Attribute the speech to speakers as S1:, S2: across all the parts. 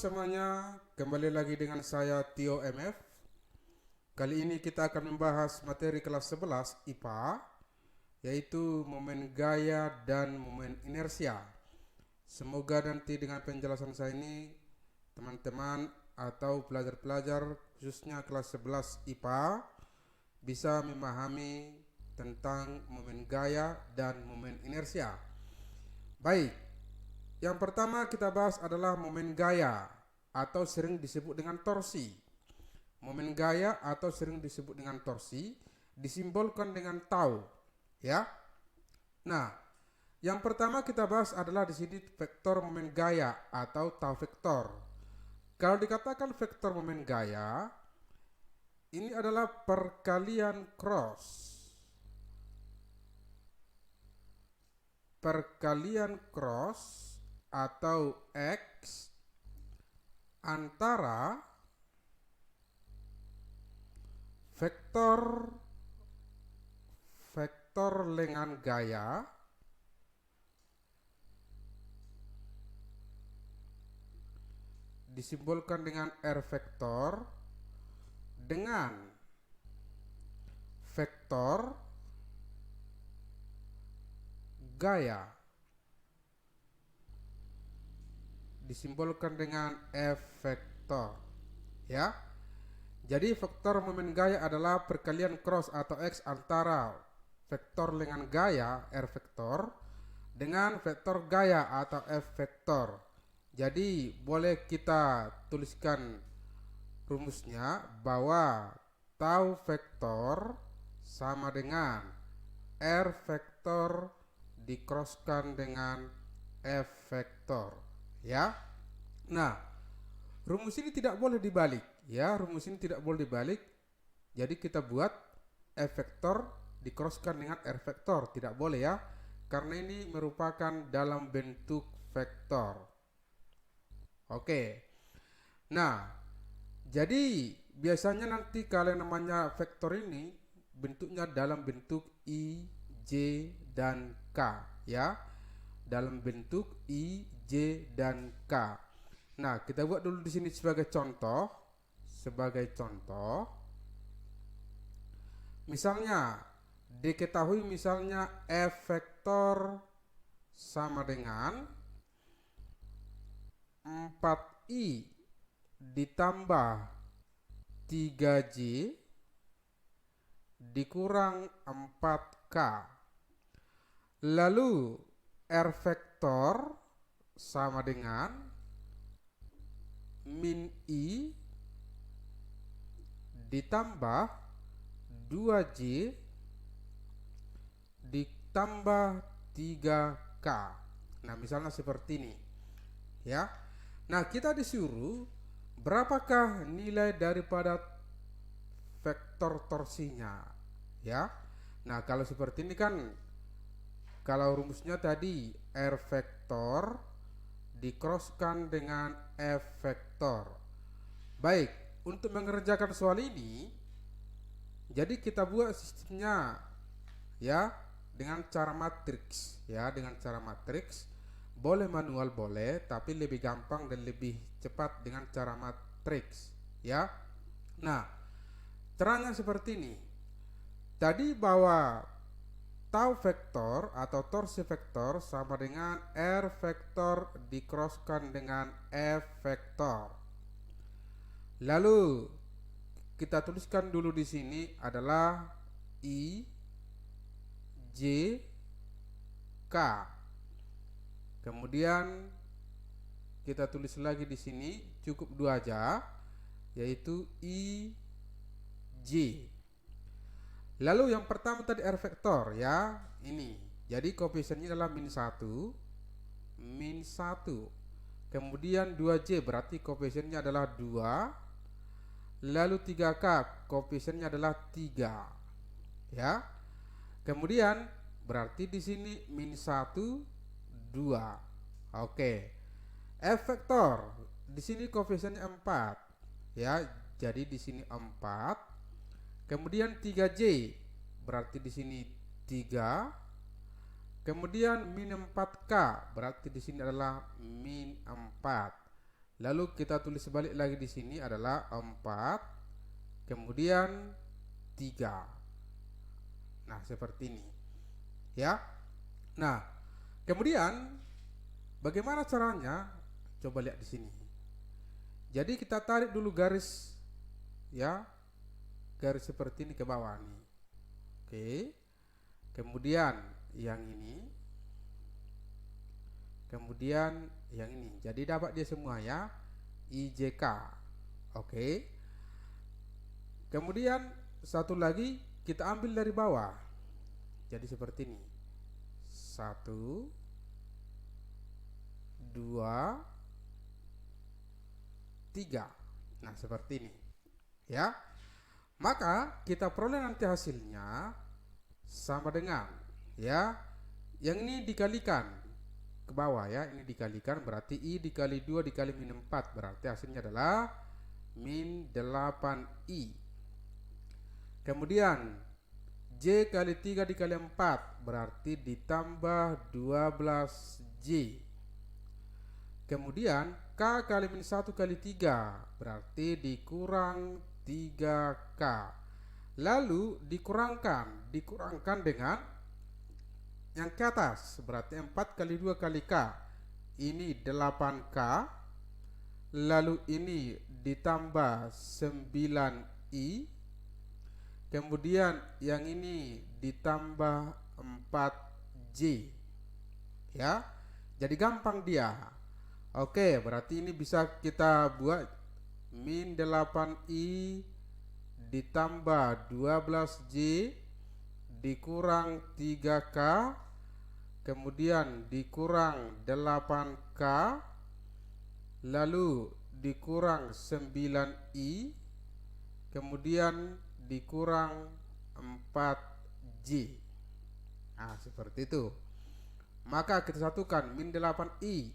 S1: semuanya, kembali lagi dengan saya Tio MF. Kali ini kita akan membahas materi kelas 11 IPA, yaitu momen gaya dan momen inersia. Semoga nanti dengan penjelasan saya ini teman-teman atau pelajar-pelajar khususnya kelas 11 IPA bisa memahami tentang momen gaya dan momen inersia. Baik, yang pertama kita bahas adalah momen gaya atau sering disebut dengan torsi. Momen gaya atau sering disebut dengan torsi disimbolkan dengan tau, ya. Nah, yang pertama kita bahas adalah di sini vektor momen gaya atau tau vektor. Kalau dikatakan vektor momen gaya, ini adalah perkalian cross atau X antara vektor lengan gaya disimbolkan dengan R vektor dengan vektor gaya disimbolkan dengan F vektor, ya. Jadi vektor momen gaya adalah perkalian cross atau X antara vektor lengan gaya R vektor dengan vektor gaya atau F vektor. Jadi boleh kita tuliskan rumusnya bahwa tau vektor sama dengan R vektor dicrosskan dengan F vektor, ya. Nah, rumus ini tidak boleh dibalik, ya. Rumus ini tidak boleh dibalik. Jadi kita buat F vektor dicrosskan dengan R vektor, tidak boleh, ya, karena ini merupakan dalam bentuk vektor. Oke. Nah, jadi biasanya nanti kalau namanya vektor ini bentuknya dalam bentuk I, J, dan K, ya. Dalam bentuk I, J, dan K. Nah, kita buat dulu di sini sebagai contoh. Misalnya diketahui misalnya F vektor sama dengan 4I ditambah 3J dikurang 4K. Lalu R vektor sama dengan min I ditambah 2J ditambah 3K. Nah, misalnya seperti ini, ya. Nah, kita disuruh berapakah nilai daripada vektor torsinya, ya. Nah, kalau seperti ini kan, kalau rumusnya tadi R vektor dicrosskan dengan F vektor. Baik, untuk mengerjakan soal ini, jadi kita buat sistemnya, ya, dengan cara matriks, ya, dengan cara matriks. Boleh manual boleh, tapi lebih gampang dan lebih cepat dengan cara matriks, ya. Nah, caranya seperti ini. Tadi bahwa tau vektor atau torsi vektor sama dengan R vektor dicrosskan dengan F vektor. Lalu kita tuliskan dulu di sini adalah I, J, K. Kemudian kita tulis lagi di sini cukup dua aja, yaitu I, J. Lalu yang pertama tadi R vektor, ya, ini. Jadi koefisiennya adalah min 1. Kemudian 2J berarti koefisiennya adalah 2. Lalu 3K koefisiennya adalah 3. Ya. Kemudian berarti di sini min 1 2. Oke. F vektor di sini koefisiennya 4. Ya, jadi di sini 4. Kemudian 3J berarti di sini 3. Kemudian min 4K berarti di sini adalah min 4. Lalu kita tulis balik lagi di sini adalah 4, kemudian 3. Nah, seperti ini. Ya. Nah, kemudian bagaimana caranya? Coba lihat di sini. Jadi kita tarik dulu garis, ya, garis seperti ini ke bawah nih. Oke. Kemudian yang ini, kemudian yang ini. Jadi dapat dia semua ya, IJK. Oke. Kemudian satu lagi kita ambil dari bawah. Jadi seperti ini. 1, 2, 3. Nah, seperti ini. Ya. Maka kita peroleh nanti hasilnya sama dengan, ya, yang ini dikalikan ke bawah ya, ini dikalikan berarti I dikali 2 dikali min 4, berarti hasilnya adalah min 8I. Kemudian J kali 3 dikali 4 berarti ditambah 12J. Kemudian K kali min 1 kali 3 berarti dikurang 3K. Lalu dikurangkan dengan yang ke atas, berarti 4 kali 2 kali K, ini 8K. Lalu ini ditambah 9I. Kemudian yang ini ditambah 4J. Ya. Jadi gampang dia. Oke, berarti ini bisa kita buat min 8I ditambah 12J dikurang 3K, kemudian dikurang 8K, lalu dikurang 9I, kemudian dikurang 4J. Nah, seperti itu. Maka kita satukan min 8I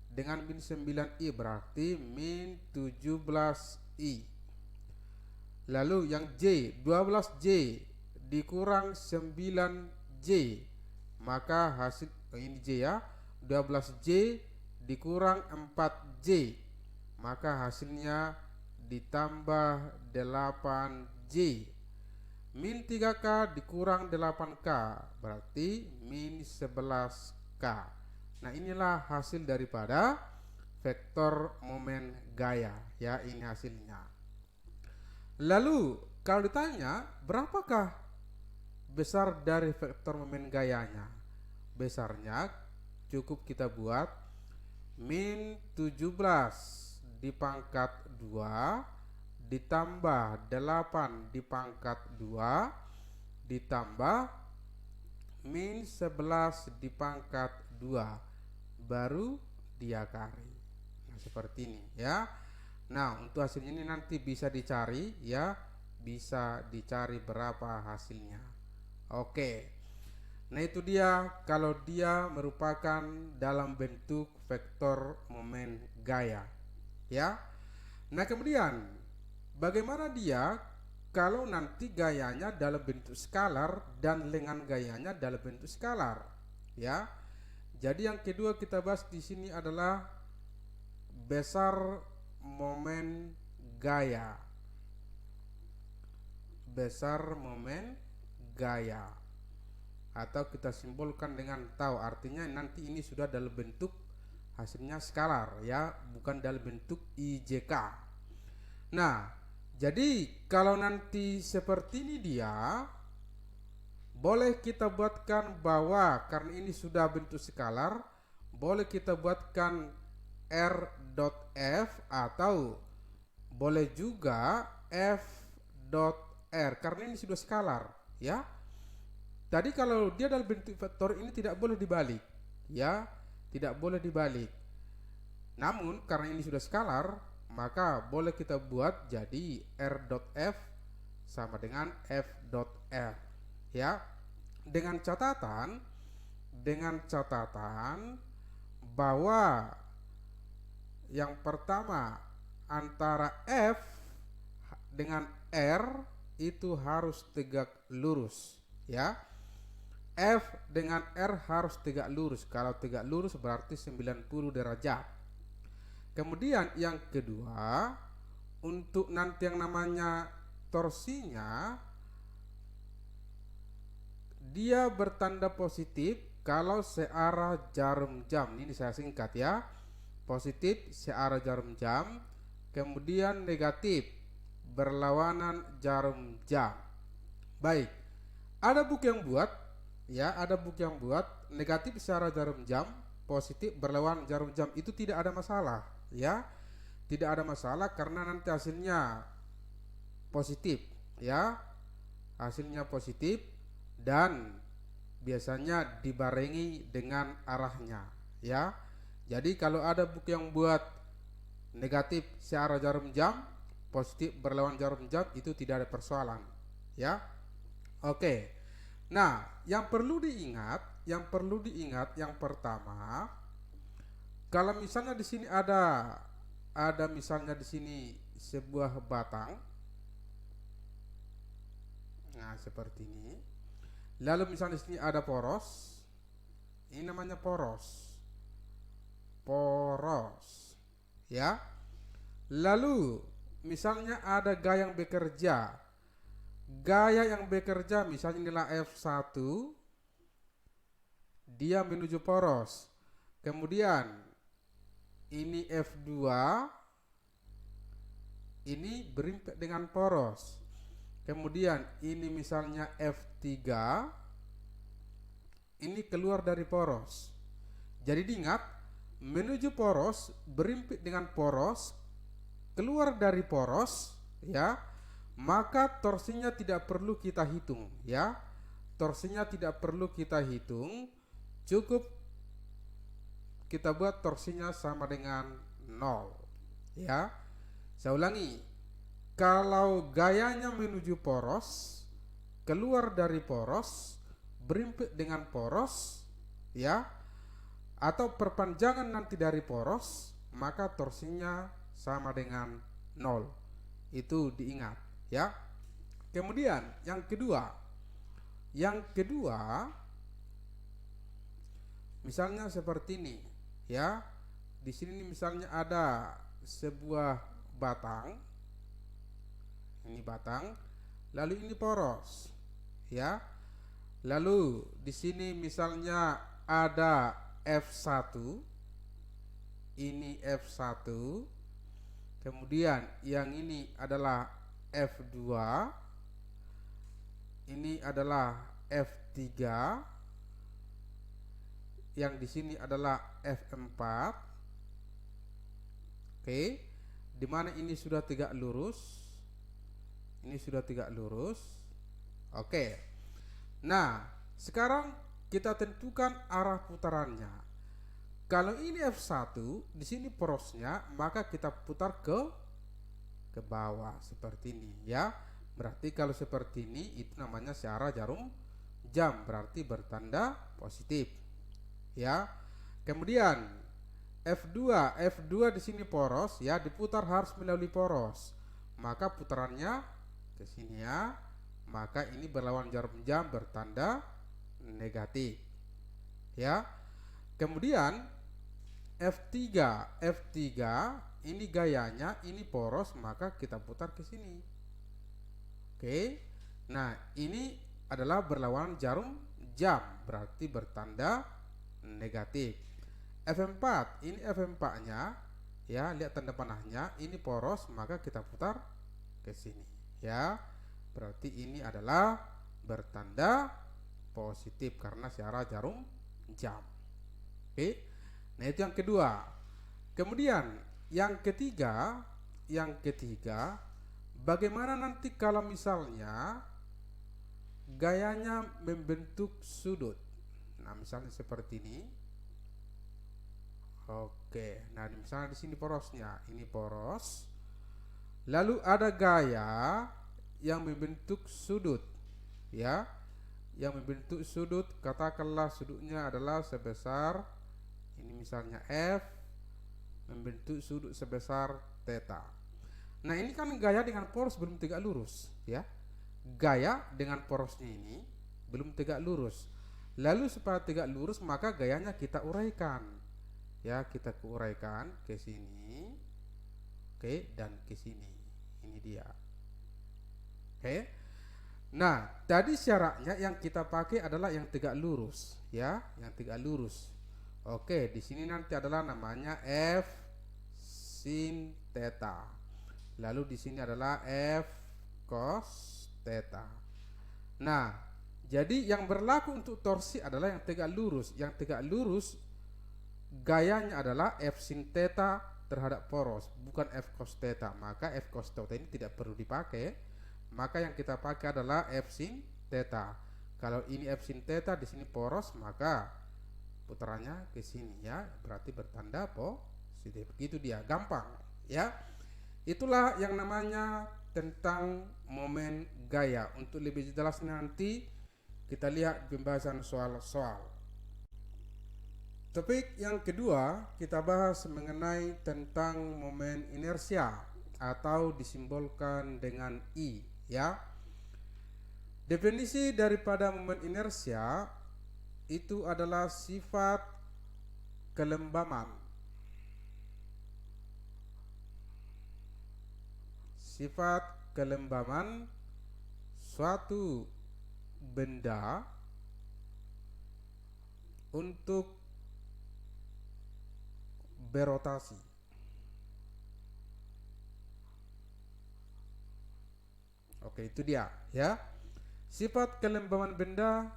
S1: dengan min 9I berarti min 17I. Lalu yang J, 12J dikurang 9J, maka hasil ini J ya, 12J dikurang 4J, maka hasilnya ditambah 8J. Min 3K dikurang 8K berarti min 11K. Nah, inilah hasil daripada vektor momen gaya ya, ini hasilnya. Lalu kalau ditanya berapakah besar dari vektor momen gayanya, besarnya cukup kita buat min 17 dipangkat 2 ditambah 8 dipangkat 2 ditambah min 11 dipangkat 2 baru diakari. Nah, seperti ini ya. Nah, untuk hasilnya ini nanti bisa dicari ya, bisa dicari berapa hasilnya. Oke. Nah, itu dia kalau dia merupakan dalam bentuk vektor momen gaya ya. Nah, kemudian bagaimana dia kalau nanti gayanya dalam bentuk skalar dan lengan gayanya dalam bentuk skalar ya. Jadi yang kedua kita bahas di sini adalah besar momen gaya. Besar momen gaya. Atau kita simbolkan dengan tau, artinya nanti ini sudah dalam bentuk hasilnya skalar ya, bukan dalam bentuk IJK. Nah, jadi kalau nanti seperti ini dia, boleh kita buatkan bahwa karena ini sudah bentuk skalar, boleh kita buatkan R dot F atau boleh juga F dot R karena ini sudah skalar ya. Tadi kalau dia dalam bentuk vektor ini tidak boleh dibalik ya, tidak boleh dibalik. Namun karena ini sudah skalar, maka boleh kita buat jadi R dot F sama dengan F dot R ya, dengan catatan bahwa yang pertama antara F dengan R itu harus tegak lurus ya. F dengan R harus tegak lurus. Kalau tegak lurus berarti 90 derajat. Kemudian yang kedua, untuk nanti yang namanya torsinya, dia bertanda positif kalau searah jarum jam. Ini saya singkat ya. Positif searah jarum jam, kemudian negatif berlawanan jarum jam. Baik, ada buku yang buat ya, ada buku yang buat negatif searah jarum jam, positif berlawanan jarum jam, itu tidak ada masalah ya. Tidak ada masalah karena nanti hasilnya positif ya. Hasilnya positif dan biasanya dibarengi dengan arahnya ya. Jadi kalau ada buku yang buat negatif searah jarum jam, positif berlawan jarum jam, itu tidak ada persoalan ya. Oke. Nah, yang perlu diingat yang pertama, kalau misalnya di sini ada misalnya di sini sebuah batang. Nah, seperti ini. Lalu misalnya di sini ada poros. Ini namanya poros. Ya. Lalu misalnya ada gaya yang bekerja. Gaya yang bekerja misalnya inilah F1, dia menuju poros. Kemudian ini F2, ini berimpit dengan poros. Kemudian ini misalnya F3, ini keluar dari poros. Jadi diingat, menuju poros, berimpit dengan poros, keluar dari poros ya, maka torsinya tidak perlu kita hitung ya. Torsinya tidak perlu kita hitung, cukup kita buat torsinya sama dengan 0 ya. Saya ulangi, kalau gayanya menuju poros, keluar dari poros, berimpit dengan poros ya, atau perpanjangan nanti dari poros, maka torsinya sama dengan 0. Itu diingat ya. Kemudian yang kedua misalnya seperti ini ya. Di sini misalnya ada sebuah batang. Ini batang, lalu ini poros ya. Lalu di sini misalnya ada F1, ini F1, kemudian yang ini adalah F2, ini adalah F3, yang di sini adalah F4. Oke, dimana ini sudah tegak lurus, ini sudah tegak lurus. Oke, nah sekarang kita tentukan arah putarannya. Kalau ini F1, di sini porosnya, maka kita putar ke bawah seperti ini ya. Berarti kalau seperti ini itu namanya searah jarum jam, berarti bertanda positif ya. Kemudian F2 di sini poros ya, diputar harus melalui poros. Maka putarannya ke sini ya. Maka ini berlawan jarum jam, bertanda negatif ya. Kemudian F3 ini gayanya, ini poros, maka kita putar ke sini. Oke. Nah, ini adalah berlawanan jarum jam, berarti bertanda negatif. F4, ini F4-nya ya, lihat tanda panahnya, ini poros, maka kita putar ke sini ya. Berarti ini adalah bertanda positif karena searah jarum jam. Oke. Nah, itu yang kedua. Kemudian yang ketiga, bagaimana nanti kalau misalnya gayanya membentuk sudut. Nah, misalnya seperti ini. Oke. Nah, misalnya di sini porosnya, ini poros. Lalu ada gaya yang membentuk sudut ya. Yang membentuk sudut, katakanlah sudutnya adalah sebesar ini, misalnya F membentuk sudut sebesar theta. Nah, ini kan gaya dengan poros belum tegak lurus ya. Gaya dengan porosnya ini belum tegak lurus. Lalu supaya tegak lurus, maka gayanya kita uraikan. Ya, kita uraikan ke sini, oke, dan ke sini. Ini dia. Oke. Nah, tadi syaratnya yang kita pakai adalah yang tegak lurus, ya, yang tegak lurus. Oke, di sini nanti adalah namanya F sin theta. Lalu di sini adalah F cos theta. Nah, jadi yang berlaku untuk torsi adalah yang tegak lurus. Yang tegak lurus gayanya adalah F sin theta terhadap poros, bukan F cos theta. Maka F cos theta ini tidak perlu dipakai. Maka yang kita pakai adalah F sin theta. Kalau ini F sin theta, di sini poros, maka putarannya ke sini, ya, berarti bertanda positif. Begitu dia, gampang, ya. Itulah yang namanya tentang momen gaya. Untuk lebih jelas nanti kita lihat pembahasan soal-soal. Topik yang kedua kita bahas mengenai tentang momen inersia atau disimbolkan dengan I, ya. Definisi daripada momen inersia itu adalah sifat kelembaman. Sifat kelembaman suatu benda untuk berotasi. Oke, itu dia, ya. Sifat kelembaman benda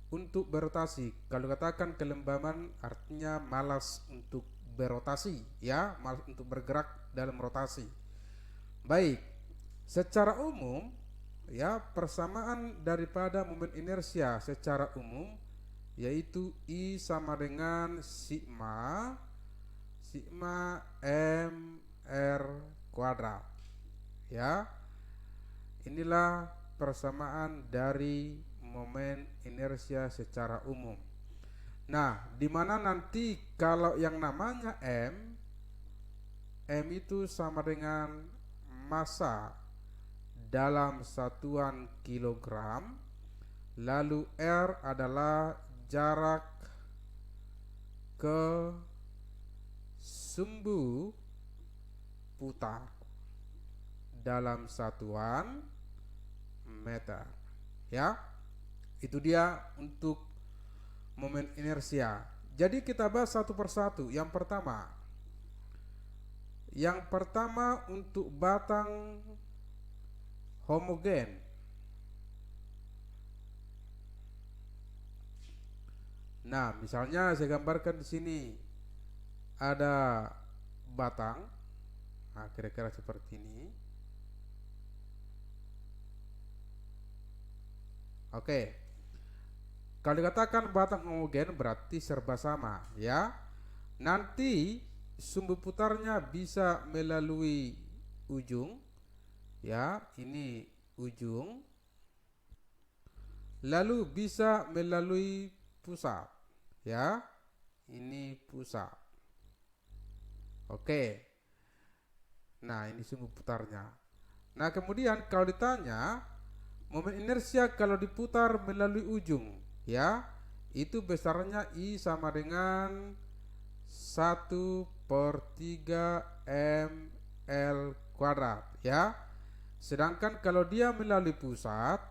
S1: untuk berotasi. Kalau katakan kelembaman artinya malas untuk berotasi, ya, malas untuk bergerak dalam rotasi. Baik, secara umum, ya, persamaan daripada momen inersia secara umum yaitu I sama dengan sigma mr kuadrat, ya. Inilah persamaan dari momen inersia secara umum. Nah, dimana nanti kalau yang namanya M itu sama dengan massa dalam satuan kilogram, lalu R adalah jarak ke sumbu putar dalam satuan meter, ya. Itu dia untuk momen inersia. Jadi kita bahas satu persatu. Yang pertama untuk batang homogen. Nah, misalnya saya gambarkan di sini ada batang, nah, kira-kira seperti ini. Oke, kalau dikatakan batang homogen berarti serba sama, ya. Nanti sumbu putarnya bisa melalui ujung, ya, ini ujung, lalu bisa melalui pusat, ya, ini pusat. Oke, nah ini sumbu putarnya. Nah, kemudian kalau ditanya momen inersia kalau diputar melalui ujung, ya, itu besarnya I sama dengan 1/3 ml kuadrat, ya. Sedangkan kalau dia melalui pusat,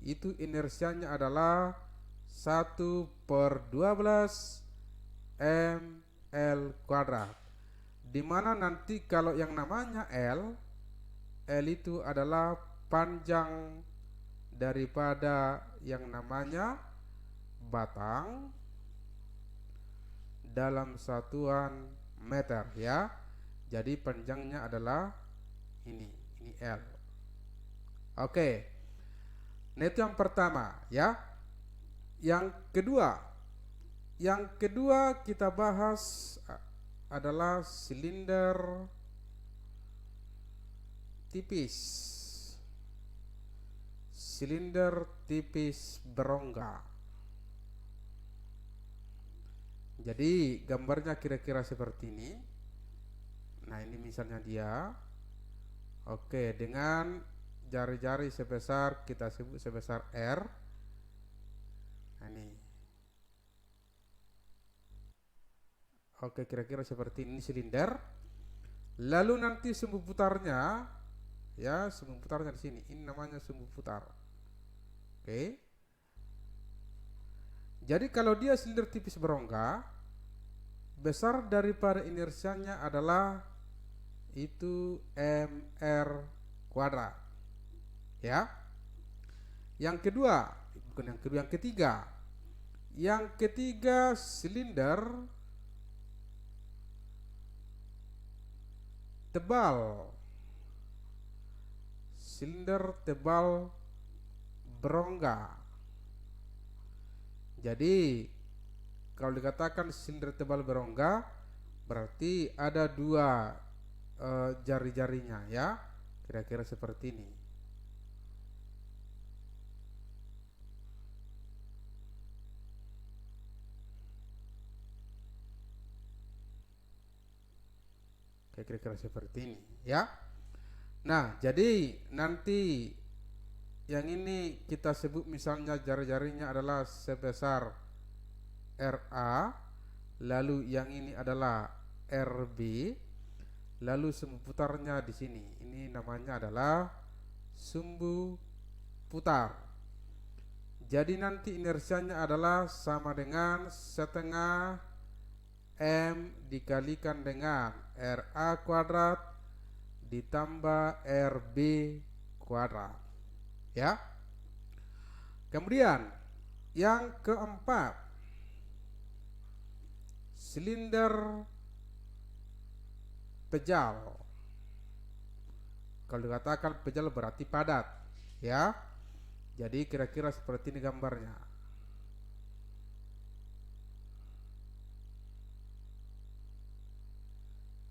S1: itu inersianya adalah 1/12 ml kuadrat. Dimana nanti kalau yang namanya L itu adalah panjang daripada yang namanya batang dalam satuan meter, ya. Jadi panjangnya adalah ini L. Oke. Nah, itu yang pertama, ya. Yang kedua kita bahas adalah silinder tipis. Silinder tipis berongga. Jadi gambarnya kira-kira seperti ini. Nah, ini misalnya dia. Oke, dengan jari-jari sebesar, kita sebut sebesar R. Nah, ini. Oke, kira-kira seperti ini silinder. Lalu nanti sumbu putarnya, ya, sumbu putarnya di sini. Ini namanya sumbu putar. Oke. Jadi kalau dia silinder tipis berongga, besar daripada inersianya adalah itu mr kuadrat. Ya. Yang kedua, bukan yang kedua, yang ketiga. Yang ketiga, silinder tebal. Silinder tebal berongga. Jadi kalau dikatakan silinder tebal berongga, berarti ada dua jari-jarinya, ya, kira-kira seperti ini. Kira-kira seperti ini, ya. Nah, jadi nanti yang ini kita sebut misalnya jari-jarinya adalah sebesar RA, lalu yang ini adalah RB, lalu sumbu putarnya di sini. Ini namanya adalah sumbu putar. Jadi nanti inersianya adalah sama dengan setengah M dikalikan dengan RA kuadrat ditambah RB kuadrat, ya. Kemudian yang keempat, silinder pejal. Kalau dikatakan pejal berarti padat, ya. Jadi kira-kira seperti ini gambarnya.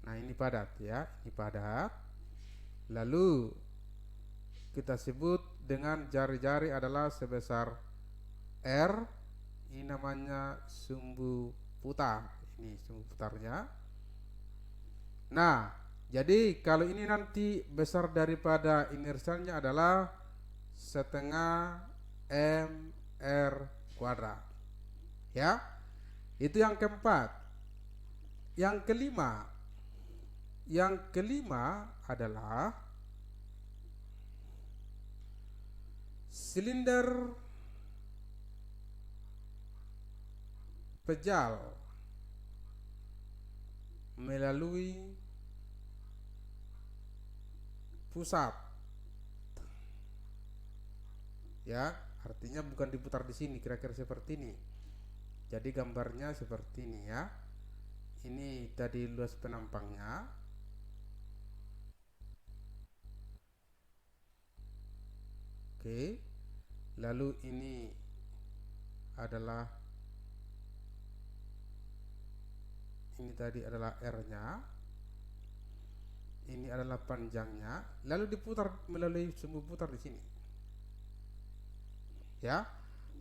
S1: Nah, ini padat, ya, ini padat. Lalu kita sebut dengan jari-jari adalah sebesar R. Ini namanya sumbu putar. Ini sumbu putarnya. Nah, jadi kalau ini nanti besar daripada inersianya adalah setengah mr kuadrat, ya. Itu yang keempat. Yang kelima adalah silinder pejal melalui pusat, ya, artinya bukan diputar di sini, kira-kira seperti ini. Jadi gambarnya seperti ini, ya. Ini tadi luas penampangnya. Oke, lalu ini adalah, ini tadi adalah R-nya, ini adalah panjangnya, lalu diputar melalui sumbu putar di sini, ya.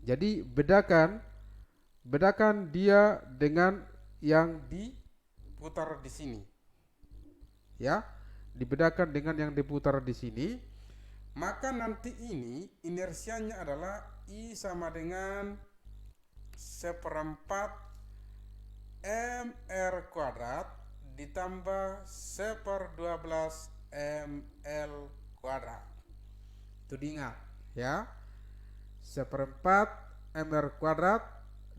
S1: Jadi bedakan dia dengan yang diputar di sini, ya. Dibedakan dengan yang diputar di sini. Maka nanti ini inersianya adalah I sama dengan seperempat mr kuadrat ditambah 1/12 ml kuadrat. Itu diingat, ya. Seperempat mr kuadrat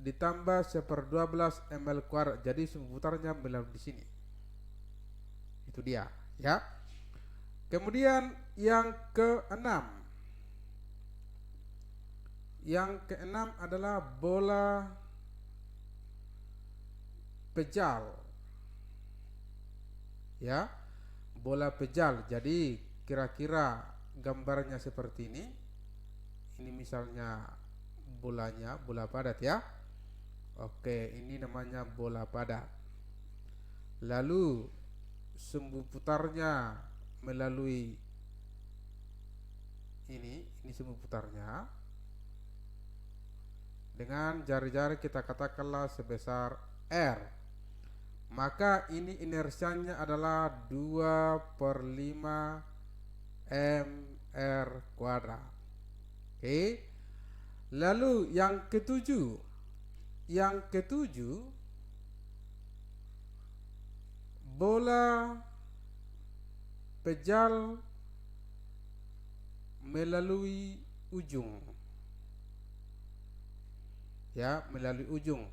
S1: ditambah 1/12 ml kuadrat. Jadi sumbu putarnya melalui di sini. Itu dia, ya. Kemudian yang keenam adalah bola pejal, ya, bola pejal. Jadi kira-kira gambarnya seperti ini. Ini misalnya bolanya, bola padat, ya. Oke, ini namanya bola padat. Lalu sumbu putarnya melalui ini sumbu putarnya. Dengan jari-jari kita katakanlah sebesar R. Maka ini inersianya adalah 2/5 mr kuadrat. Oke. Lalu yang ketujuh bola pejal melalui ujung, ya, melalui ujung.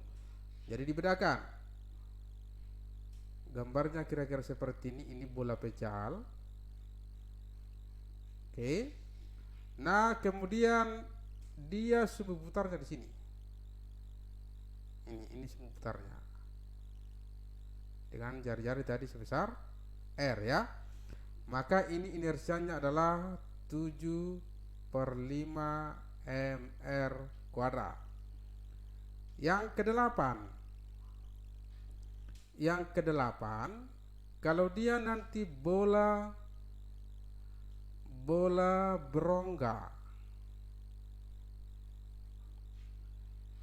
S1: Jadi dibedakan, gambarnya kira-kira seperti ini bola pejal. Oke. Nah, kemudian dia sumbu putarnya di sini. Ini sumbu putarnya dengan jari-jari tadi sebesar R, ya. Maka ini inersianya adalah 7/5 mr kuadrat. Yang kedelapan, kalau dia nanti bola berongga.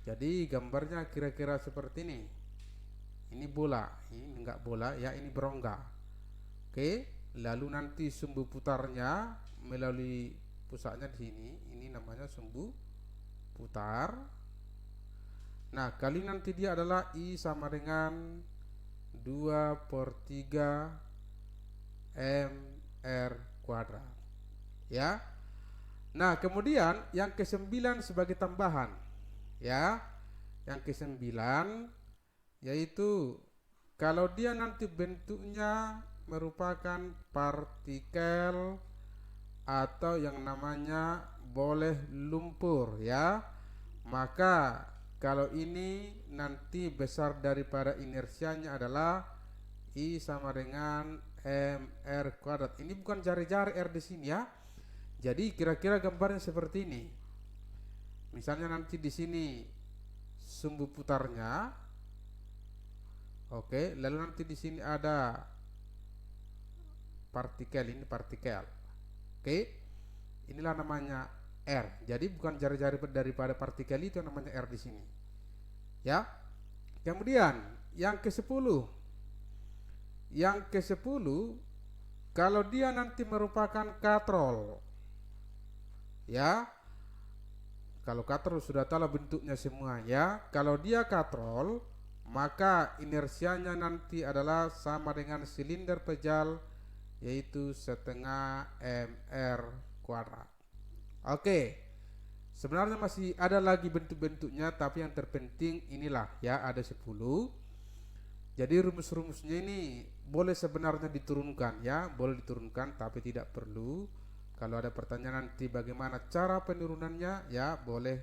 S1: Jadi gambarnya kira-kira seperti ini. Ini bola, ini enggak bola, ya, ini berongga. Oke, lalu nanti sumbu putarnya melalui pusatnya di sini, ini namanya sumbu putar. Nah, kali nanti dia adalah I sama dengan 2/3 mr kuadrat, ya. Nah, kemudian yang ke-9 sebagai tambahan, ya. Yang ke-9 yaitu kalau dia nanti bentuknya merupakan partikel atau yang namanya boleh lumpur, ya, maka kalau ini nanti besar daripada inersianya adalah I sama dengan mr kuadrat. Ini bukan jari-jari R di sini, ya. Jadi kira-kira gambarnya seperti ini. Misalnya nanti di sini sumbu putarnya. Oke, lalu nanti di sini ada partikel, ini partikel. Oke, inilah namanya R. Jadi bukan jari-jari daripada partikel itu yang namanya R di sini, ya. Kemudian yang ke-10, kalau dia nanti merupakan katrol, ya. Kalau katrol sudah tahu bentuknya semua, ya. Kalau dia katrol, maka inersianya nanti adalah sama dengan silinder pejal, yaitu 1/2 mr kuadrat. Oke, sebenarnya masih ada lagi bentuk-bentuknya, tapi yang terpenting inilah, ya, ada 10. Jadi rumus-rumusnya ini boleh sebenarnya diturunkan, ya, boleh diturunkan, tapi tidak perlu. Kalau ada pertanyaan nanti bagaimana cara penurunannya, ya, boleh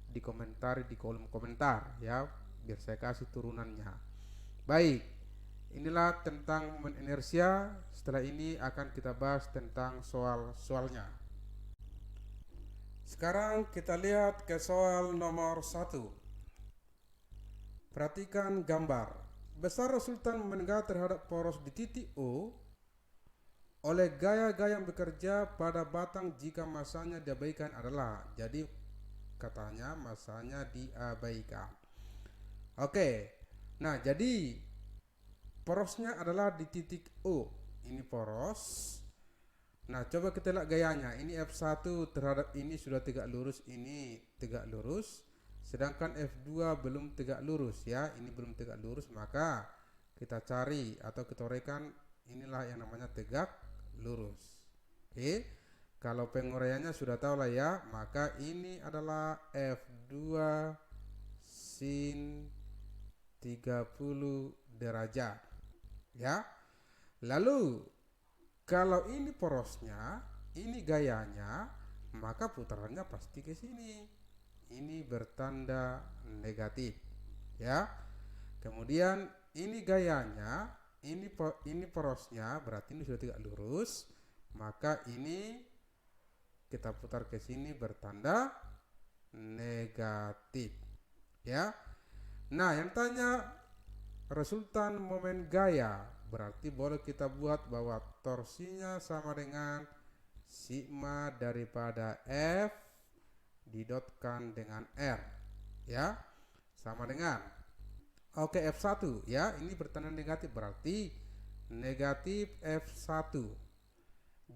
S1: dikomentari di kolom komentar, ya, biar saya kasih turunannya. Baik, inilah tentang momen inersia. Setelah ini akan kita bahas tentang soal-soalnya. Sekarang kita lihat ke soal nomor 1. Perhatikan gambar. Besar resultan menengah terhadap poros di titik O oleh gaya-gaya yang bekerja pada batang jika masanya diabaikan adalah. Jadi katanya masanya diabaikan. Oke, nah jadi porosnya adalah di titik O. Ini poros. Nah, coba kita lihat gayanya. Ini F1 terhadap ini sudah tegak lurus, ini tegak lurus. Sedangkan F2 belum tegak lurus, ya. Ini belum tegak lurus, maka kita cari atau kita uraikan, inilah yang namanya tegak lurus. Oke. Kalau penguraiannya sudah tahu lah, ya. Maka ini adalah F2 sin 30 derajat, ya. Lalu kalau ini porosnya, ini gayanya, maka putarannya pasti ke sini. Ini bertanda negatif, ya. Kemudian ini gayanya, ini porosnya, berarti ini sudah tidak lurus, maka ini kita putar ke sini bertanda negatif, ya. Nah, yang tanya resultan momen gaya, berarti boleh kita buat bahwa torsinya sama dengan sigma daripada F didotkan dengan R, ya, sama dengan, oke, F1, ya, ini bertanda negatif, berarti negatif F1.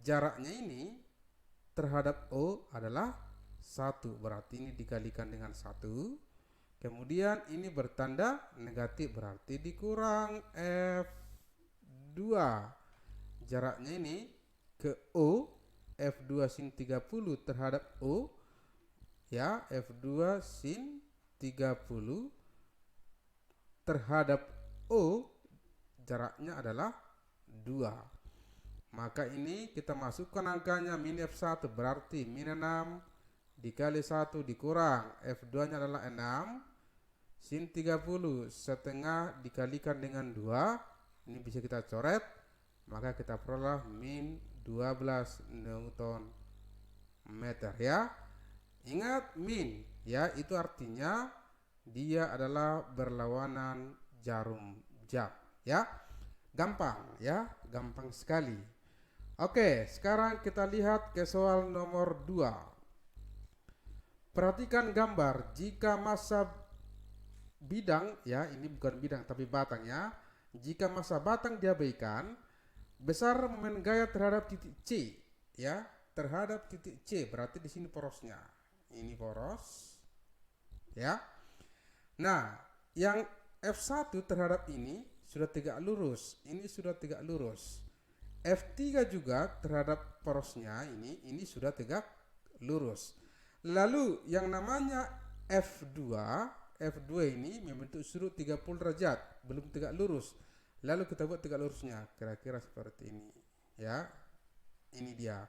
S1: Jaraknya ini terhadap O adalah 1, berarti ini dikalikan dengan 1. Kemudian ini bertanda negatif, berarti dikurang F2 F2 jaraknya ini ke O, F2 sin 30 terhadap O, ya, F2 sin 30 terhadap O jaraknya adalah 2. Maka ini kita masukkan angkanya min F1 berarti min 6 dikali 1 dikurang F2 nya adalah 6 sin 30 setengah dikalikan dengan 2, ini bisa kita coret, maka kita peroleh min 12 Newton meter ya. Ingat min ya, itu artinya dia adalah berlawanan jarum jam ya. Gampang ya, gampang sekali. Oke, sekarang kita lihat ke soal nomor 2. Perhatikan gambar. Jika massa bidang ya, ini bukan bidang tapi batangnya, jika massa batang diabaikan, besar momen gaya terhadap titik C ya, terhadap titik C, berarti di sini porosnya. Ini poros ya. Nah, yang F1 terhadap ini sudah tegak lurus, ini sudah tegak lurus. F3 juga terhadap porosnya ini sudah tegak lurus. Lalu yang namanya F2 ini membentuk sudut 30 derajat, belum tegak lurus. Lalu kita buat tegak lurusnya, kira-kira seperti ini ya. Ini dia.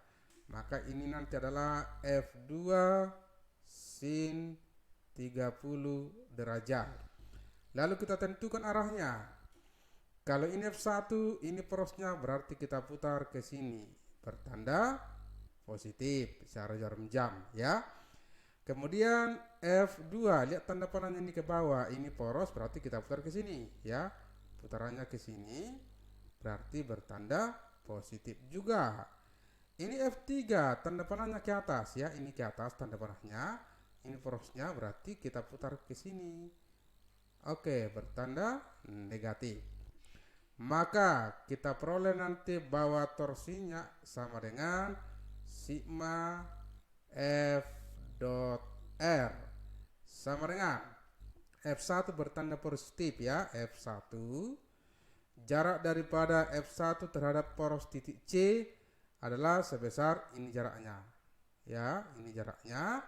S1: Maka ini nanti adalah F2 sin 30 derajat. Lalu kita tentukan arahnya. Kalau ini F1, ini porosnya, berarti kita putar ke sini, bertanda positif secara jarum jam ya. Kemudian F2, lihat tanda panahnya ini ke bawah, ini poros, berarti kita putar ke sini ya. Putarannya ke sini berarti bertanda positif juga. Ini F3, tanda panahnya ke atas ya, ini ke atas tanda panahnya, ini porosnya, berarti kita putar ke sini. Oke, bertanda negatif. Maka kita peroleh nanti bahwa torsinya sama dengan sigma F dot R sama dengan F1 bertanda positif ya, F1 jarak daripada F1 terhadap poros titik C adalah sebesar ini jaraknya ya, ini jaraknya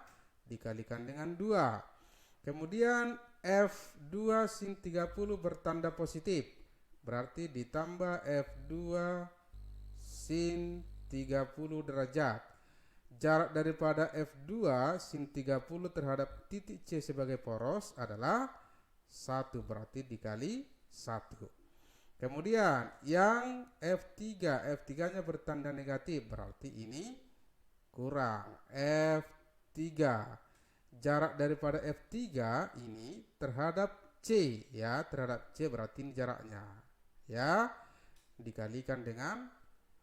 S1: dikalikan dengan 2. Kemudian F2 sin 30 bertanda positif, berarti ditambah F2 sin 30 derajat. Jarak daripada F2 sin 30 terhadap titik C sebagai poros adalah 1, berarti dikali 1. Kemudian yang F3 nya bertanda negatif, berarti ini kurang F3. Jarak daripada F3 ini terhadap C ya, terhadap C berarti ini jaraknya ya, dikalikan dengan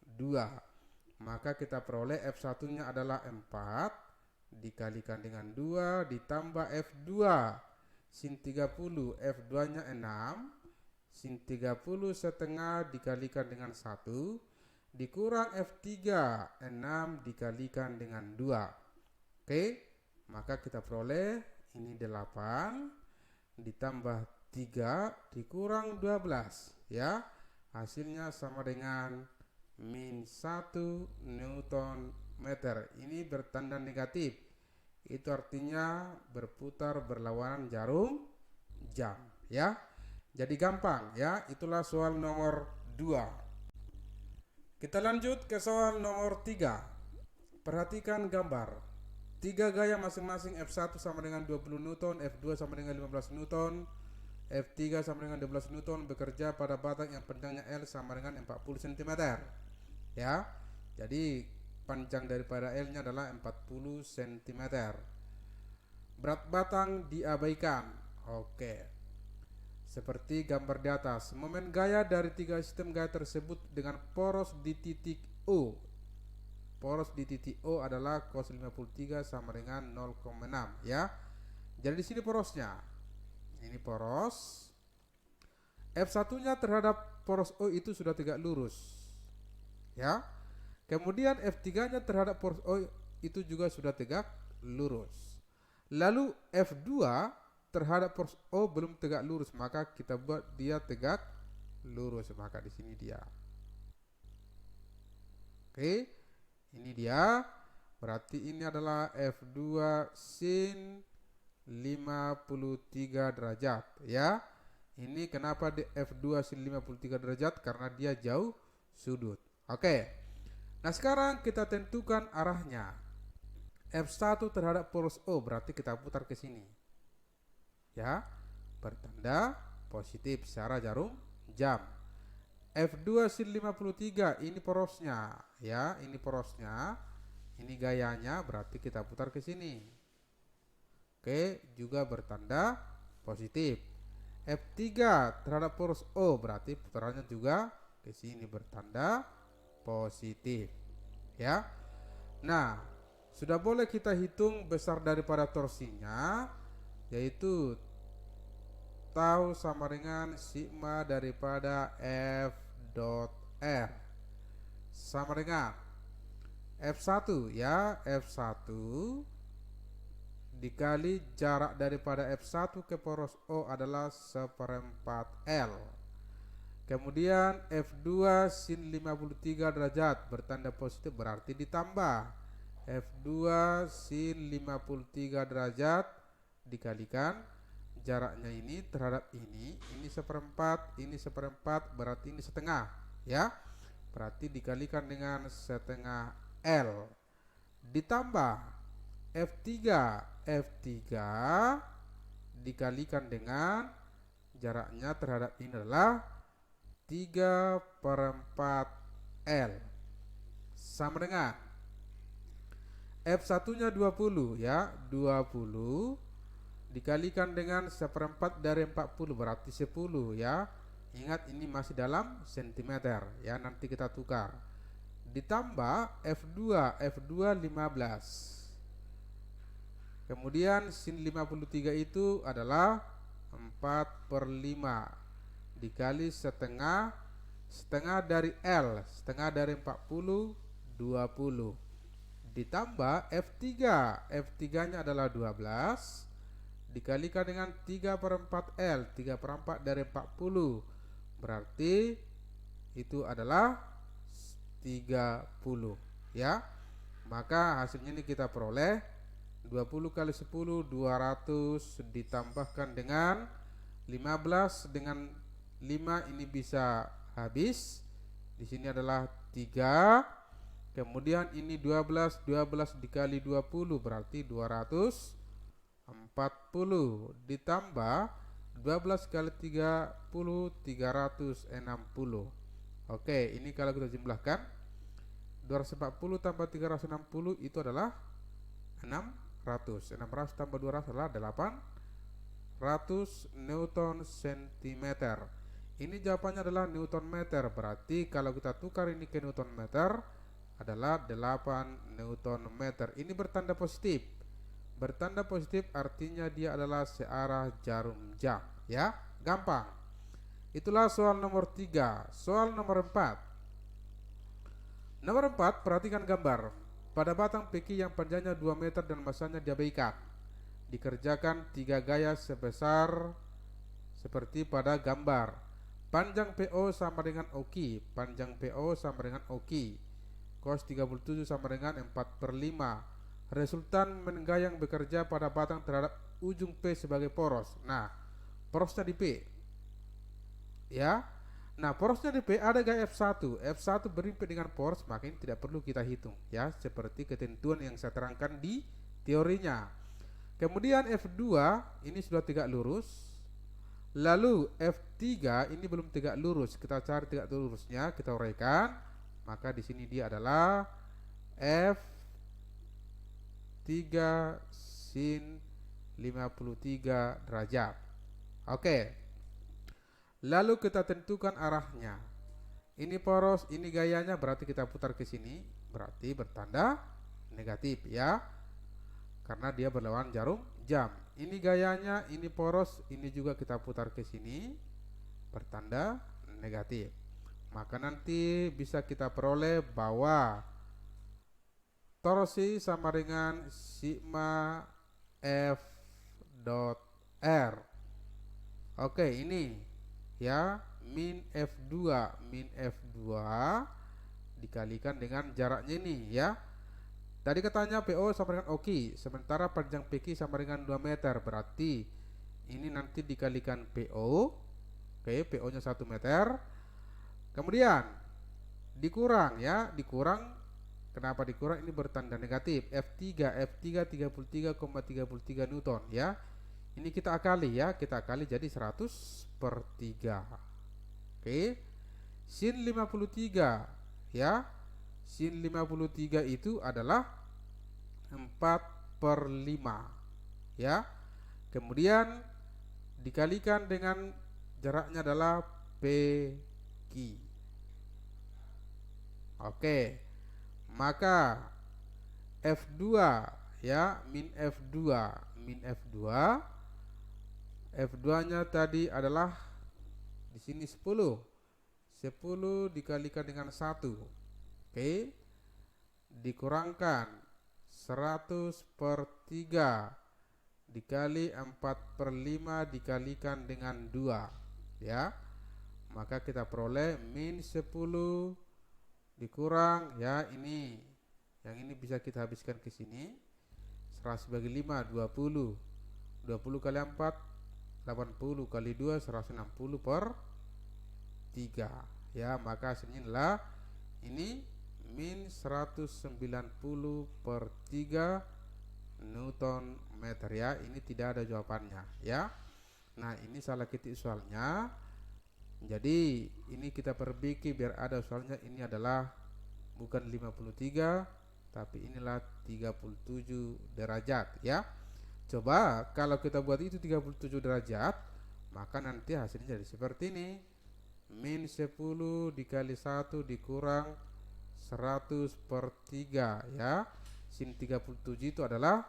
S1: 2. Maka kita peroleh F1 nya adalah 4 dikalikan dengan 2 ditambah F2 sin 30, F2 nya 6 sin 30 setengah dikalikan dengan 1 dikurang F3 6 dikalikan dengan 2. Oke, maka kita peroleh ini 8 ditambah 3 dikurang 12 ya, hasilnya sama dengan min 1 Newton meter. Ini bertanda negatif, itu artinya berputar berlawanan jarum jam ya. Jadi gampang ya, itulah soal nomor 2. Kita lanjut ke soal nomor 3. Perhatikan gambar. 3 gaya masing-masing F1 sama dengan 20 Newton, F2 sama dengan 15 Newton, F3 sama dengan 12 Newton bekerja pada batang yang panjangnya L sama dengan 40 cm ya. Jadi panjang daripada L nya adalah 40 cm. Berat batang diabaikan. Oke, seperti gambar di atas. Momen gaya dari 3 sistem gaya tersebut dengan poros di titik O. Poros di titik O adalah cos 53 sama dengan 0,6 ya. Jadi di sini porosnya. Ini poros. F1 nya terhadap poros O itu sudah tegak lurus ya. Kemudian F3 nya terhadap poros O itu juga sudah tegak lurus. Lalu F2 terhadap poros O belum tegak lurus, maka kita buat dia tegak lurus, maka di sini dia Oke, ini dia. Berarti ini adalah F2 sin 53 derajat ya. Ini kenapa di F2 sin 53 derajat? Karena dia jauh sudut. Oke. Nah, sekarang kita tentukan arahnya. F1 terhadap poros O, berarti kita putar ke sini. Ya, bertanda positif secara jarum jam. F2 sin 53, ini porosnya ya, ini porosnya. Ini gayanya, berarti kita putar ke sini. Oke, juga bertanda positif. F3 terhadap poros O, berarti putarannya juga ke sini bertanda positif. Ya. Nah, sudah boleh kita hitung besar daripada torsinya, yaitu tau sama dengan sigma daripada F dot R sama dengan F1 ya, F1 dikali jarak daripada F1 ke poros O adalah 1/4 L. Kemudian F2 sin 53 derajat bertanda positif, berarti ditambah F2 sin 53 derajat dikalikan jaraknya ini terhadap ini 1/4, ini 1/4, berarti ini setengah ya. Berarti dikalikan dengan setengah L ditambah F3 dikalikan dengan jaraknya terhadap ini adalah 3/4 L sama dengan F1 nya 20 ya, 20 dikalikan dengan 1/4 dari 40, berarti 10 ya. Ingat ini masih dalam sentimeter ya, nanti kita tukar. Ditambah F2 15. Kemudian sin 53 itu adalah 4/5 dikali setengah dari L, setengah dari 40 20. Ditambah F3 nya adalah 12 dikalikan dengan 3/4 L, 3/4 dari 40, berarti itu adalah 30 ya. Maka hasilnya ini kita peroleh 20 kali 10 200 ditambahkan dengan 15 dengan 5, ini bisa habis. Di sini adalah 3. Kemudian ini 12 dikali 20 berarti 240 ditambah 12 kali 30 360. Oke, ini kalau kita jumlahkan 240 tambah 360 itu adalah 600. 600 tambah 200 adalah 800 Newton centimeter. Ini jawabannya adalah Newton meter. Berarti kalau kita tukar ini ke Newton meter adalah 8 Newton meter. Ini bertanda positif. Bertanda positif artinya dia adalah searah jarum jam ya. Gampang. Itulah soal nomor 3. Soal nomor 4. Nomor 4, perhatikan gambar. Pada batang peki yang panjangnya 2 meter dan masanya diabaikan, dikerjakan 3 gaya sebesar seperti pada gambar. Panjang PO sama dengan OQ, panjang PO sama dengan OQ. Cos 37 sama dengan 4/5. Resultan menggayang bekerja pada batang terhadap ujung P sebagai poros. Nah, porosnya di P ya. Nah, porosnya di P ada gaya F1. F1 berimpit dengan poros, maka ini tidak perlu kita hitung ya, seperti ketentuan yang saya terangkan di teorinya. Kemudian F2 ini sudah tegak lurus. Lalu F3 ini belum tegak lurus. Kita cari tegak lurusnya, kita uraikan. Maka di sini dia adalah F3 sin 53 derajat. Oke. Lalu kita tentukan arahnya. Ini poros, ini gayanya, berarti kita putar ke sini, berarti bertanda negatif ya. Karena dia berlawan jarum jam. Ini gayanya, ini poros, ini juga kita putar ke sini, bertanda negatif. Maka nanti bisa kita peroleh bahwa torsi sama dengan sigma F dot R. Oke, ini ya, min F2 dikalikan dengan jaraknya ini ya. Tadi katanya PO sama dengan OK, sementara panjang PQ sama dengan 2 meter. Berarti ini nanti dikalikan PO. Oke, PO nya 1 meter. Kemudian dikurang ya, dikurang. Kenapa dikurang? Ini bertanda negatif. F3 33,33 Newton ya. Ini kita akali ya, kita akali jadi 100/3. Oke. Sin 53 ya. Sin 53 itu adalah 4/5 ya. Kemudian dikalikan dengan jaraknya adalah PQ. Oke. Maka F2 ya, min F2 nya tadi adalah di sini 10 dikalikan dengan 1. Oke, dikurangkan 100/3 dikali 4/5 dikalikan dengan 2 ya. Maka kita peroleh min 10 dikurang ya, ini yang ini bisa kita habiskan ke sini. 100/5 20 kali 4 80 kali 2 160/3 ya. Maka hasilnya adalah ini min 190/3 Newton meter ya. Ini tidak ada jawabannya ya. Nah, ini salah ketik soalnya. Jadi ini kita perbaiki biar ada soalnya. Ini adalah bukan 53 tapi inilah 37 derajat ya. Coba kalau kita buat itu 37 derajat, maka nanti hasilnya jadi seperti ini. Min 10 dikali 1 dikurang 100/3 ya. Sin 37 itu adalah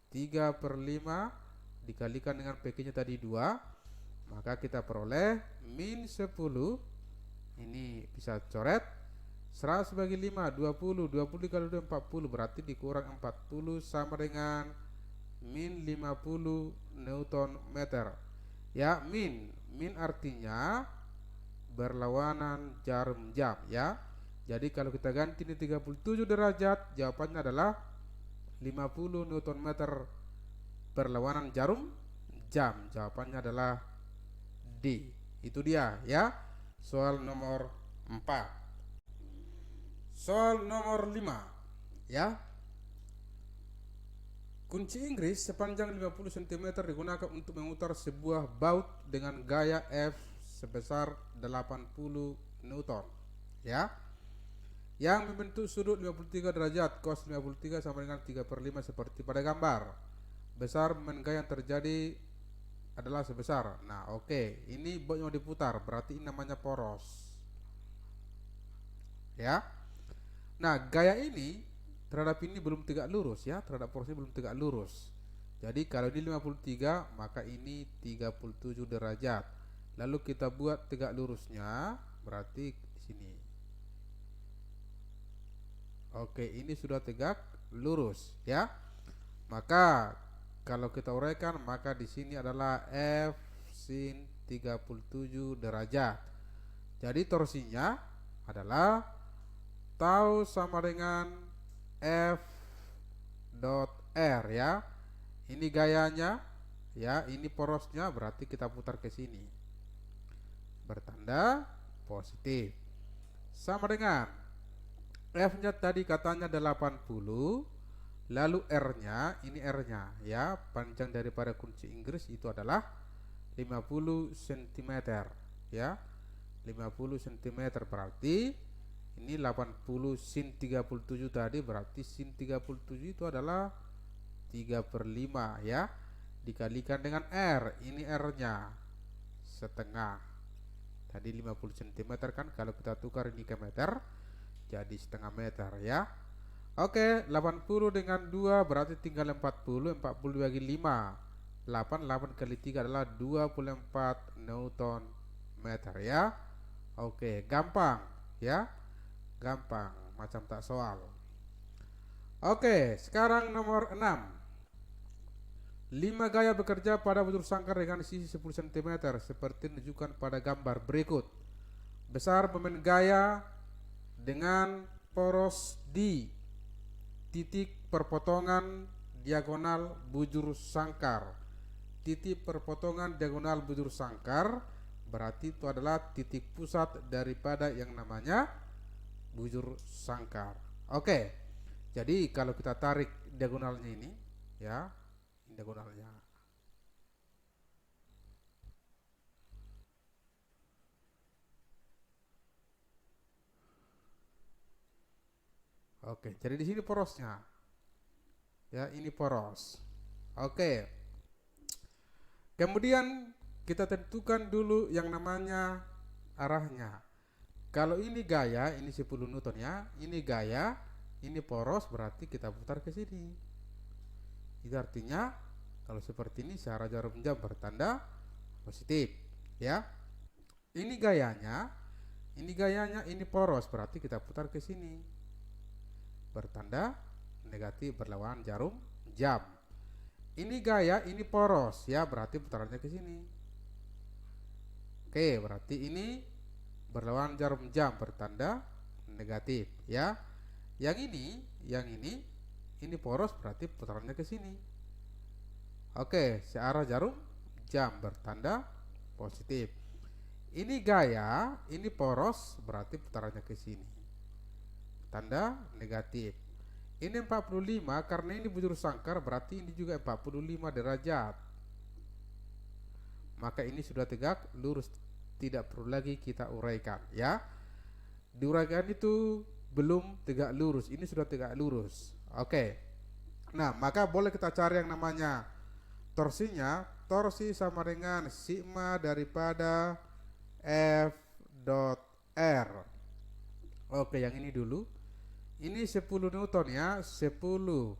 S1: 3/5 dikalikan dengan PQ nya tadi 2. Maka kita peroleh min 10. Ini bisa coret 100/5 20 dikali 2 40, berarti dikurang 40 sama dengan min 50 Newton meter ya. Min artinya berlawanan jarum jam ya. Jadi kalau kita ganti ini 37 derajat, jawabannya adalah 50 Newton meter berlawanan jarum jam. Jawabannya adalah D. Itu dia ya, soal nomor 4. Soal nomor 5 ya. Kunci Inggris sepanjang 50 cm digunakan untuk memutar sebuah baut dengan gaya F sebesar 80 Newton ya, yang membentuk sudut 53 derajat. Cos 53 sama dengan 3/5 seperti pada gambar. Besar momen gaya yang terjadi adalah sebesar. Nah, oke, ini baut yang diputar, berarti ini namanya poros ya. Nah, gaya ini terhadap ini belum tegak lurus ya, terhadap poros ini belum tegak lurus. Jadi kalau ini 53, maka ini 37 derajat. Lalu kita buat tegak lurusnya, berarti di sini. Oke, ini sudah tegak lurus ya. Maka kalau kita uraikan, maka di sini adalah F sin 37 derajat. Jadi torsinya adalah tau sama dengan F dot R ya. Ini gayanya ya, ini porosnya, berarti kita putar ke sini bertanda positif. Sama dengan F nya tadi katanya 80, lalu R nya, ini R nya ya, panjang daripada kunci Inggris itu adalah 50 cm ya. 50 cm berarti ini 80 sin 37 tadi, berarti sin 37 itu adalah 3/5 ya, dikalikan dengan R. Ini R nya setengah, tadi 50 cm kan, kalau kita tukar ini ke meter jadi setengah meter ya. Oke, 80 dengan 2 berarti tinggal 40 bagi 5 8 kali 3 adalah 24 Newton meter ya. Oke, gampang ya, gampang, macam tak soal. Oke, sekarang nomor 6. 5 gaya bekerja pada butir sangkar dengan sisi 10 cm seperti menunjukkan pada gambar berikut. Besar momen gaya dengan poros di titik perpotongan diagonal bujur sangkar. Titik perpotongan diagonal bujur sangkar berarti itu adalah titik pusat daripada yang namanya bujur sangkar. Oke, jadi kalau kita tarik diagonalnya ini, ya, diagonalnya. Oke, jadi di sini porosnya, ya, ini poros. Oke, kemudian kita tentukan dulu yang namanya arahnya. Kalau ini gaya, ini 10 Newton ya, ini gaya, ini poros, berarti kita putar ke sini. Itu artinya kalau seperti ini searah jarum jam bertanda positif, ya. Ini gayanya, ini poros, berarti kita putar ke sini bertanda negatif berlawanan jarum jam. Ini gaya, ini poros, ya, berarti putarannya ke sini. Oke, berarti ini berlawanan jarum jam bertanda negatif, ya. Yang ini poros, berarti putarannya ke sini. Oke, searah jarum jam bertanda positif. Ini gaya, ini poros, berarti putarannya ke sini. Tanda negatif. Ini 45 karena ini bujur sangkar, berarti ini juga 45 derajat. Maka ini sudah tegak lurus, tidak perlu lagi kita uraikan, ya. Diuraikan itu belum tegak lurus, ini sudah tegak lurus. Oke. Nah, maka boleh kita cari yang namanya torsinya. Torsi sama dengan sigma daripada F dot R. Oke, yang ini dulu. Ini 10 Newton ya, 10.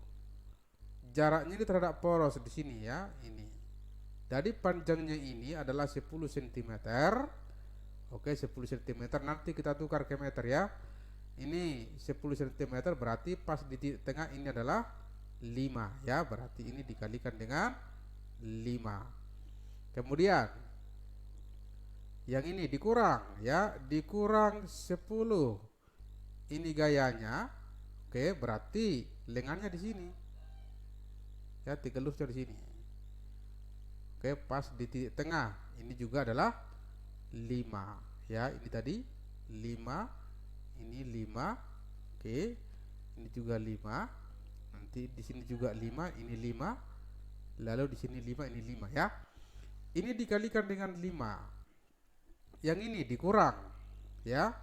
S1: Jaraknya ini terhadap poros di sini ya, ini. Jadi panjangnya ini adalah 10 cm. Oke, 10 cm. Nanti kita tukar ke meter ya. Ini 10 cm berarti pas di titik tengah ini adalah 5 ya, berarti ini dikalikan dengan 5. Kemudian yang ini dikurang ya, dikurang 10. Ini gayanya. Oke, berarti lengannya di sini. Ya, tiga lurusnya di sini. Oke, pas di titik tengah. Ini juga adalah 5. Ya, ini tadi 5. Ini 5. Oke. Ini juga 5. Nanti di sini juga 5, ini 5. Lalu di sini 5, ini 5 ya. Ini dikalikan dengan 5. Yang ini dikurang. Ya.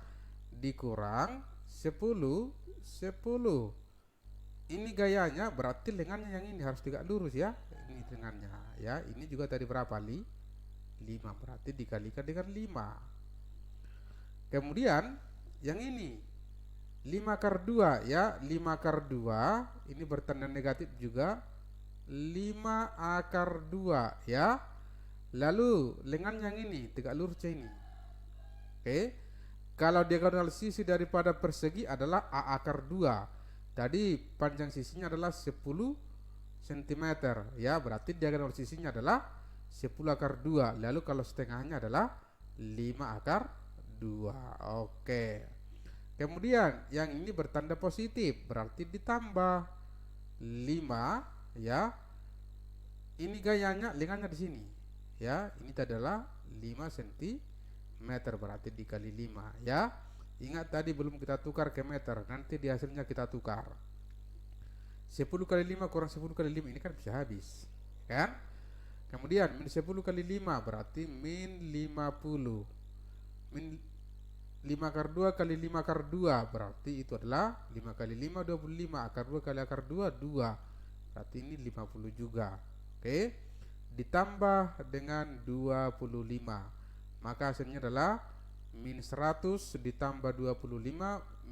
S1: Dikurang 10. Ini gayanya, berarti lengannya yang ini harus tegak lurus ya. Ini lengannya ya. Ini juga tadi berapa? 5, berarti dikalikan dengan 5. Kemudian yang ini 5 akar 2 ya. 5 akar 2 ini bertanda negatif juga. 5 akar 2 ya. Lalu lengan yang ini tegak lurusnya ini. Oke. Kalau diagonal sisi daripada persegi adalah A akar 2. Tadi panjang sisinya adalah 10 cm ya, berarti diagonal sisinya adalah 10 akar 2. Lalu kalau setengahnya adalah 5 akar 2. Oke. Kemudian yang ini bertanda positif, berarti ditambah 5 ya. Ini gayanya, lengannya di sini. Ya, ini adalah 5 cm, berarti dikali 5 ya. Ingat tadi belum kita tukar ke meter, nanti di hasilnya kita tukar. 10 kali 5 kurang 10 kali 5 ini kan bisa habis kan. Kemudian min 10 kali 5 berarti min 50. Min 5 akar 2 kali 5 akar 2 berarti itu adalah 5 kali 5 25, akar 2 kali akar 2 2, berarti ini 50 juga. Oke, ditambah dengan 25, maka hasilnya adalah min 100 ditambah 25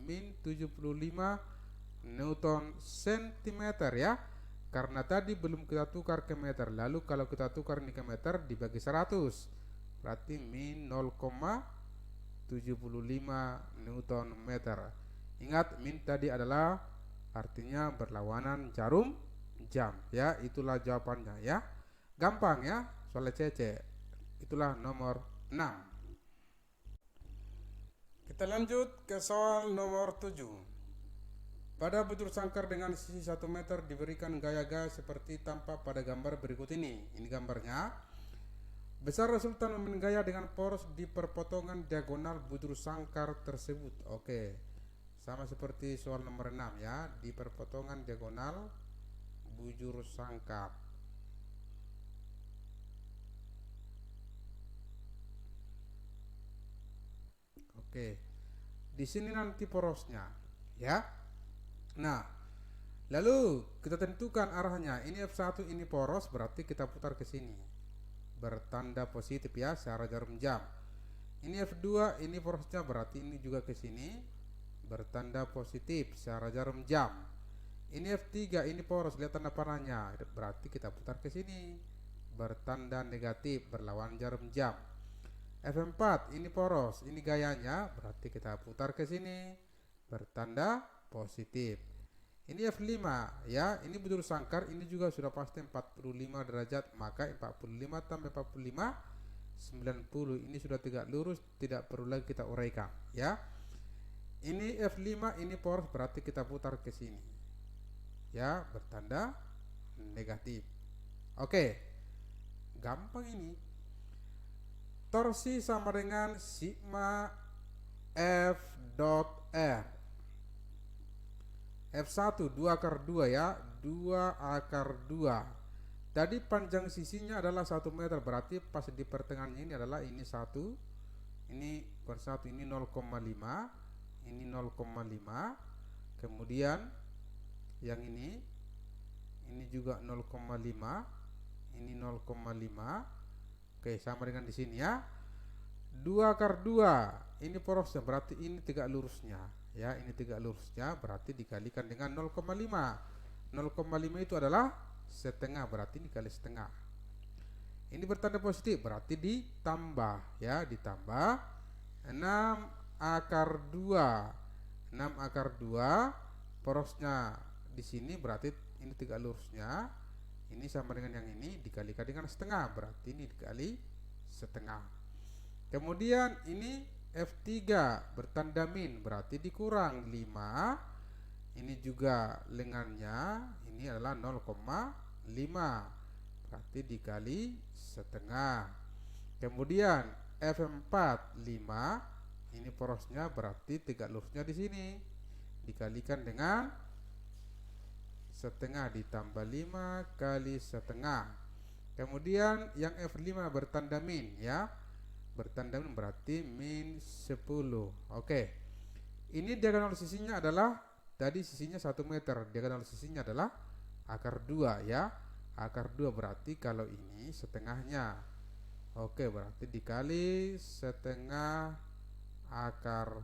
S1: min 75 Newton centimeter ya. Karena tadi belum kita tukar ke meter. Lalu kalau kita tukar ini ke meter dibagi 100, berarti min 0,75 Newton meter. Ingat, min tadi adalah artinya berlawanan jarum jam ya. Itulah jawabannya ya. Gampang ya, soal CC. Itulah nomor 6. Kita lanjut ke soal nomor 7. Pada butir sangkar dengan sisi 1 meter diberikan gaya-gaya seperti tampak pada gambar berikut ini. Ini gambarnya. Besar resultan momen gaya dengan poros di perpotongan diagonal butir sangkar tersebut. Oke. Sama seperti soal nomor 6 ya, di perpotongan diagonal bujur sangkar. Oke. Di sini nanti porosnya, ya. Nah, lalu kita tentukan arahnya. Ini F1 ini poros, berarti kita putar ke sini. Bertanda positif ya, searah jarum jam. Ini F2 ini porosnya, berarti ini juga ke sini. Bertanda positif searah jarum jam. Ini F3 ini poros, lihat tanda panahnya, berarti kita putar ke sini. Bertanda negatif berlawan jarum jam. F4 ini poros, ini gayanya, berarti kita putar ke sini. Bertanda positif. Ini F5 ya, ini butir sangkar, ini juga sudah pasti 45 derajat, maka 45 tambah 45 90. Ini sudah tegak lurus, tidak perlu lagi kita uraikan ya. Ini F5 ini poros, berarti kita putar ke sini ya, bertanda negatif. Oke, gampang ini. Torsi sama dengan sigma F dot R. F1 2 akar 2 ya, 2 akar 2. Tadi panjang sisinya adalah 1 meter, berarti pas di pertengahan ini adalah ini 1, ini bukan 1, ini 0,5, ini 0,5. Kemudian yang ini juga 0,5, ini 0,5. Oke, sama dengan di sini ya. 2 akar 2, ini porosnya, berarti ini tegak lurusnya. Ya, ini tegak lurusnya, berarti dikalikan dengan 0,5. 0,5 itu adalah setengah, berarti dikali setengah. Ini bertanda positif, berarti ditambah ya, ditambah 6 akar 2. 6 akar 2 porosnya di sini, berarti ini tegak lurusnya. Ini sama dengan yang ini dikalikan dengan setengah, berarti ini dikali setengah. Kemudian ini F3 bertanda min, berarti dikurang 5. Ini juga lengannya, ini adalah 0,5, berarti dikali setengah. Kemudian F4 5, ini porosnya, berarti tegak lurusnya di sini dikalikan dengan setengah, ditambah 5 kali setengah. Kemudian yang F5 bertanda min ya, bertanda min berarti min 10. Oke, ini diagonal sisinya adalah, tadi sisinya 1 meter, diagonal sisinya adalah akar 2 ya. Akar 2 berarti kalau ini setengahnya. Oke, berarti dikali setengah akar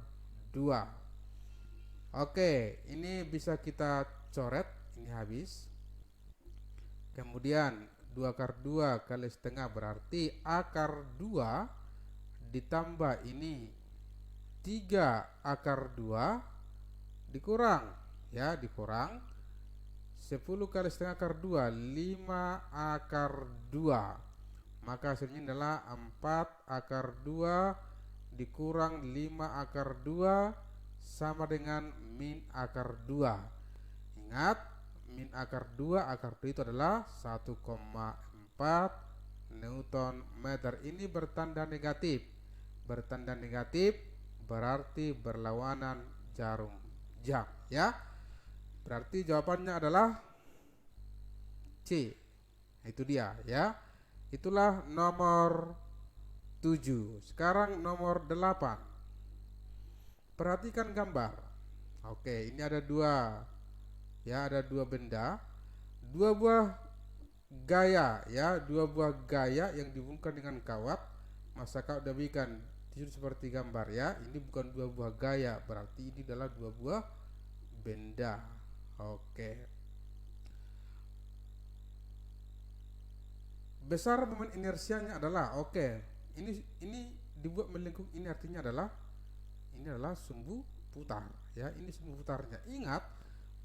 S1: 2. Oke, ini bisa kita coret, ini habis. Kemudian 2 akar 2 kali setengah, berarti akar 2 ditambah ini 3 akar 2 dikurang ya, dikurang 10 kali setengah akar 2, 5 akar 2. Maka hasilnya adalah 4 akar 2 dikurang 5 akar 2 sama dengan min akar 2. Ingat, min akar 2 itu adalah 1,4 Newton meter. Ini bertanda negatif. Bertanda negatif berarti berlawanan jarum jam ya. Berarti jawabannya adalah C. Itu dia ya. Itulah nomor 7. Sekarang nomor 8. Perhatikan gambar. Oke, ini ada dua ya, ada dua benda, dua buah gaya ya, dua buah gaya yang dihubungkan dengan kawat. Masa kawat demikian tidur seperti gambar ya. Ini bukan dua buah gaya, berarti ini adalah dua buah benda. Oke. Besar momen inersianya adalah, oke, ini dibuat melengkung, ini artinya adalah ini adalah sumbu putar ya, ini sumbu putarnya. Ingat,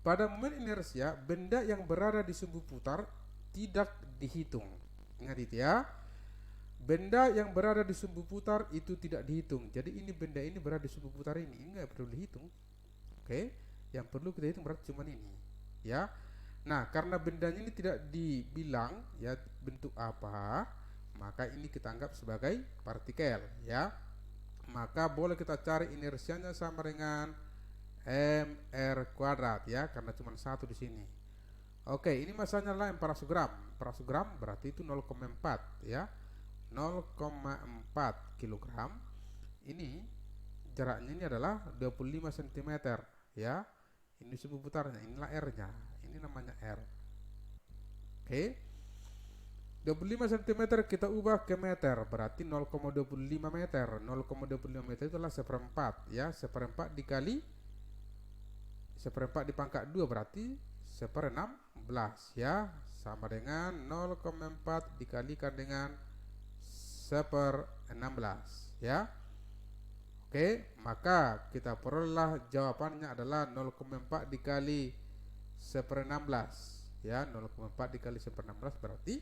S1: pada momen inersia benda yang berada di sumbu putar tidak dihitung. Ingat itu ya. Benda yang berada di sumbu putar itu tidak dihitung. Jadi ini benda ini berada di sumbu putar ini nggak perlu dihitung. Oke, yang perlu kita hitung berarti cuma ini, ya. Nah, karena bendanya ini tidak dibilang ya bentuk apa, maka ini kita anggap sebagai partikel, ya. Maka boleh kita cari inersianya sama dengan mr kuadrat, ya, karena cuma satu di sini. Oke, ini masanya adalah 400 gram. 400 gram berarti itu 0,4, ya. 0,4 kilogram. Ini jaraknya ini adalah 25 cm, ya. Ini sumbu putarnya, inilah R-nya. Ini namanya R. Oke. 25 cm kita ubah ke meter, berarti 0,25 meter. 0,25 meter itulah seperempat, ya. Seperempat dikali seperempat di pangkat 2 berarti 1/16, ya. Sama dengan 0,4 dikalikan dengan 1/16, ya. Oke, maka kita peroleh jawabannya adalah 0,4 dikali 1/16, ya. 0,4 dikali 1/16 berarti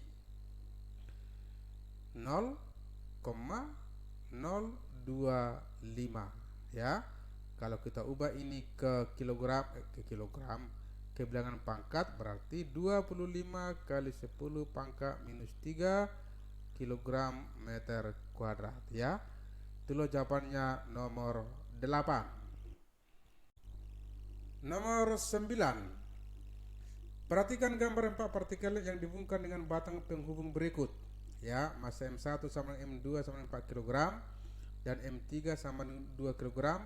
S1: 0,025, ya. Kalau kita ubah ini ke kilogram, ke bilangan pangkat berarti 25 kali 10 pangkat minus 3 kilogram meter kuadrat, ya. Itulah jawabannya nomor 8. Nomor 9. Perhatikan gambar 4 partikel yang dihubungkan dengan batang penghubung berikut, ya. Massa M1 sama dengan M2 sama dengan 4 kg dan M3 sama dengan 2 kg.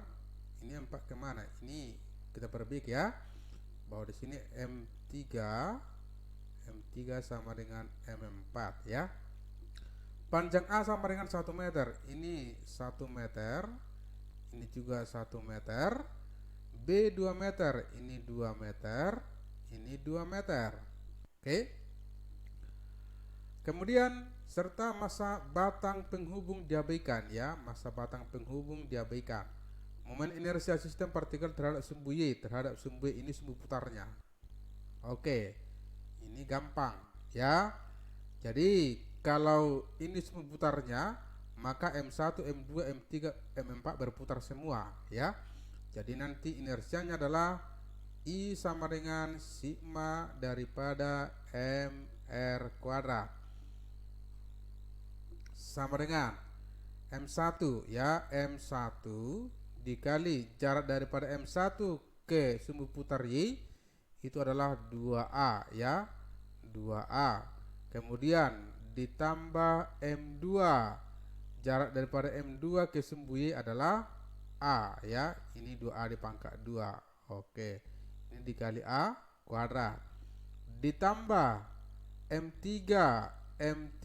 S1: Ini 4 kemana? Ini kita perbik, ya, bahwa di sini M3 sama dengan M4, ya. Panjang A sama dengan 1 meter. Ini 1 meter. Ini juga 1 meter. B 2 meter. Ini 2 meter. Ini 2 meter. Oke. Kemudian serta massa batang penghubung diabaikan, ya. Massa batang penghubung diabaikan. Momen inersia sistem partikel terhadap sumbu Y, terhadap sumbu Y ini sumbu putarnya. Oke. Ini gampang, ya. Jadi kalau ini sumbu putarnya, maka M1, M2, M3, M4 berputar semua, ya. Jadi nanti inersianya adalah I sama dengan sigma daripada mr kuadrat sama dengan M1, ya. M1 dikali jarak daripada M1 ke sumbu putar Y itu adalah 2A, ya. 2A. Kemudian ditambah M2, jarak daripada M2 ke sumbu Y adalah A, ya. Ini 2A di pangkat 2. Oke. Ini dikali A kuadrat. Ditambah M3. M3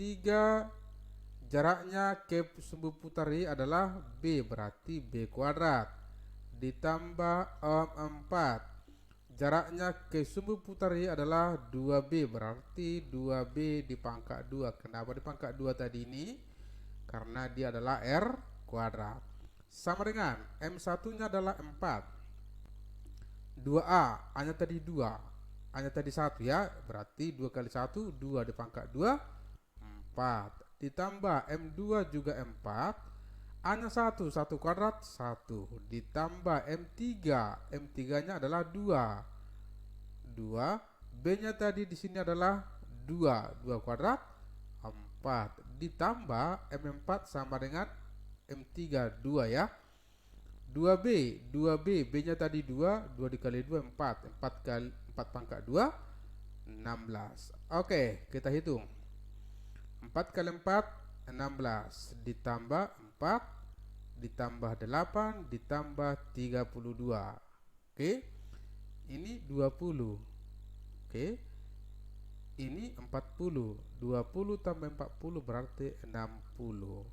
S1: jaraknya ke sumbu putar Y adalah B, berarti B kuadrat. Ditambah M4. Jaraknya ke sumbu putar Y adalah 2B, berarti 2B di pangkat 2. Kenapa di pangkat 2 tadi ini? Karena dia adalah R kuadrat. Sama dengan M1-nya adalah 4. 2A, hanya tadi 2. Hanya tadi 1, ya. Berarti 2 kali 1, 2 di pangkat 2, 4. Ditambah M2 juga 4. Hanya 1 kuadrat 1. Ditambah M3. M3-nya adalah 2. B-nya tadi di sini adalah 2 kuadrat 4. Ditambah M4 sama dengan M3 2, ya. 2B, B-nya tadi 2 dikali 2 4. 4 kali 4 pangkat 2 16. Oke, kita hitung. 4 kali 4 16 ditambah 4 ditambah 8 ditambah 32. Oke. Ini 20. Oke. Ini 40. 20 tambah 40 berarti 60.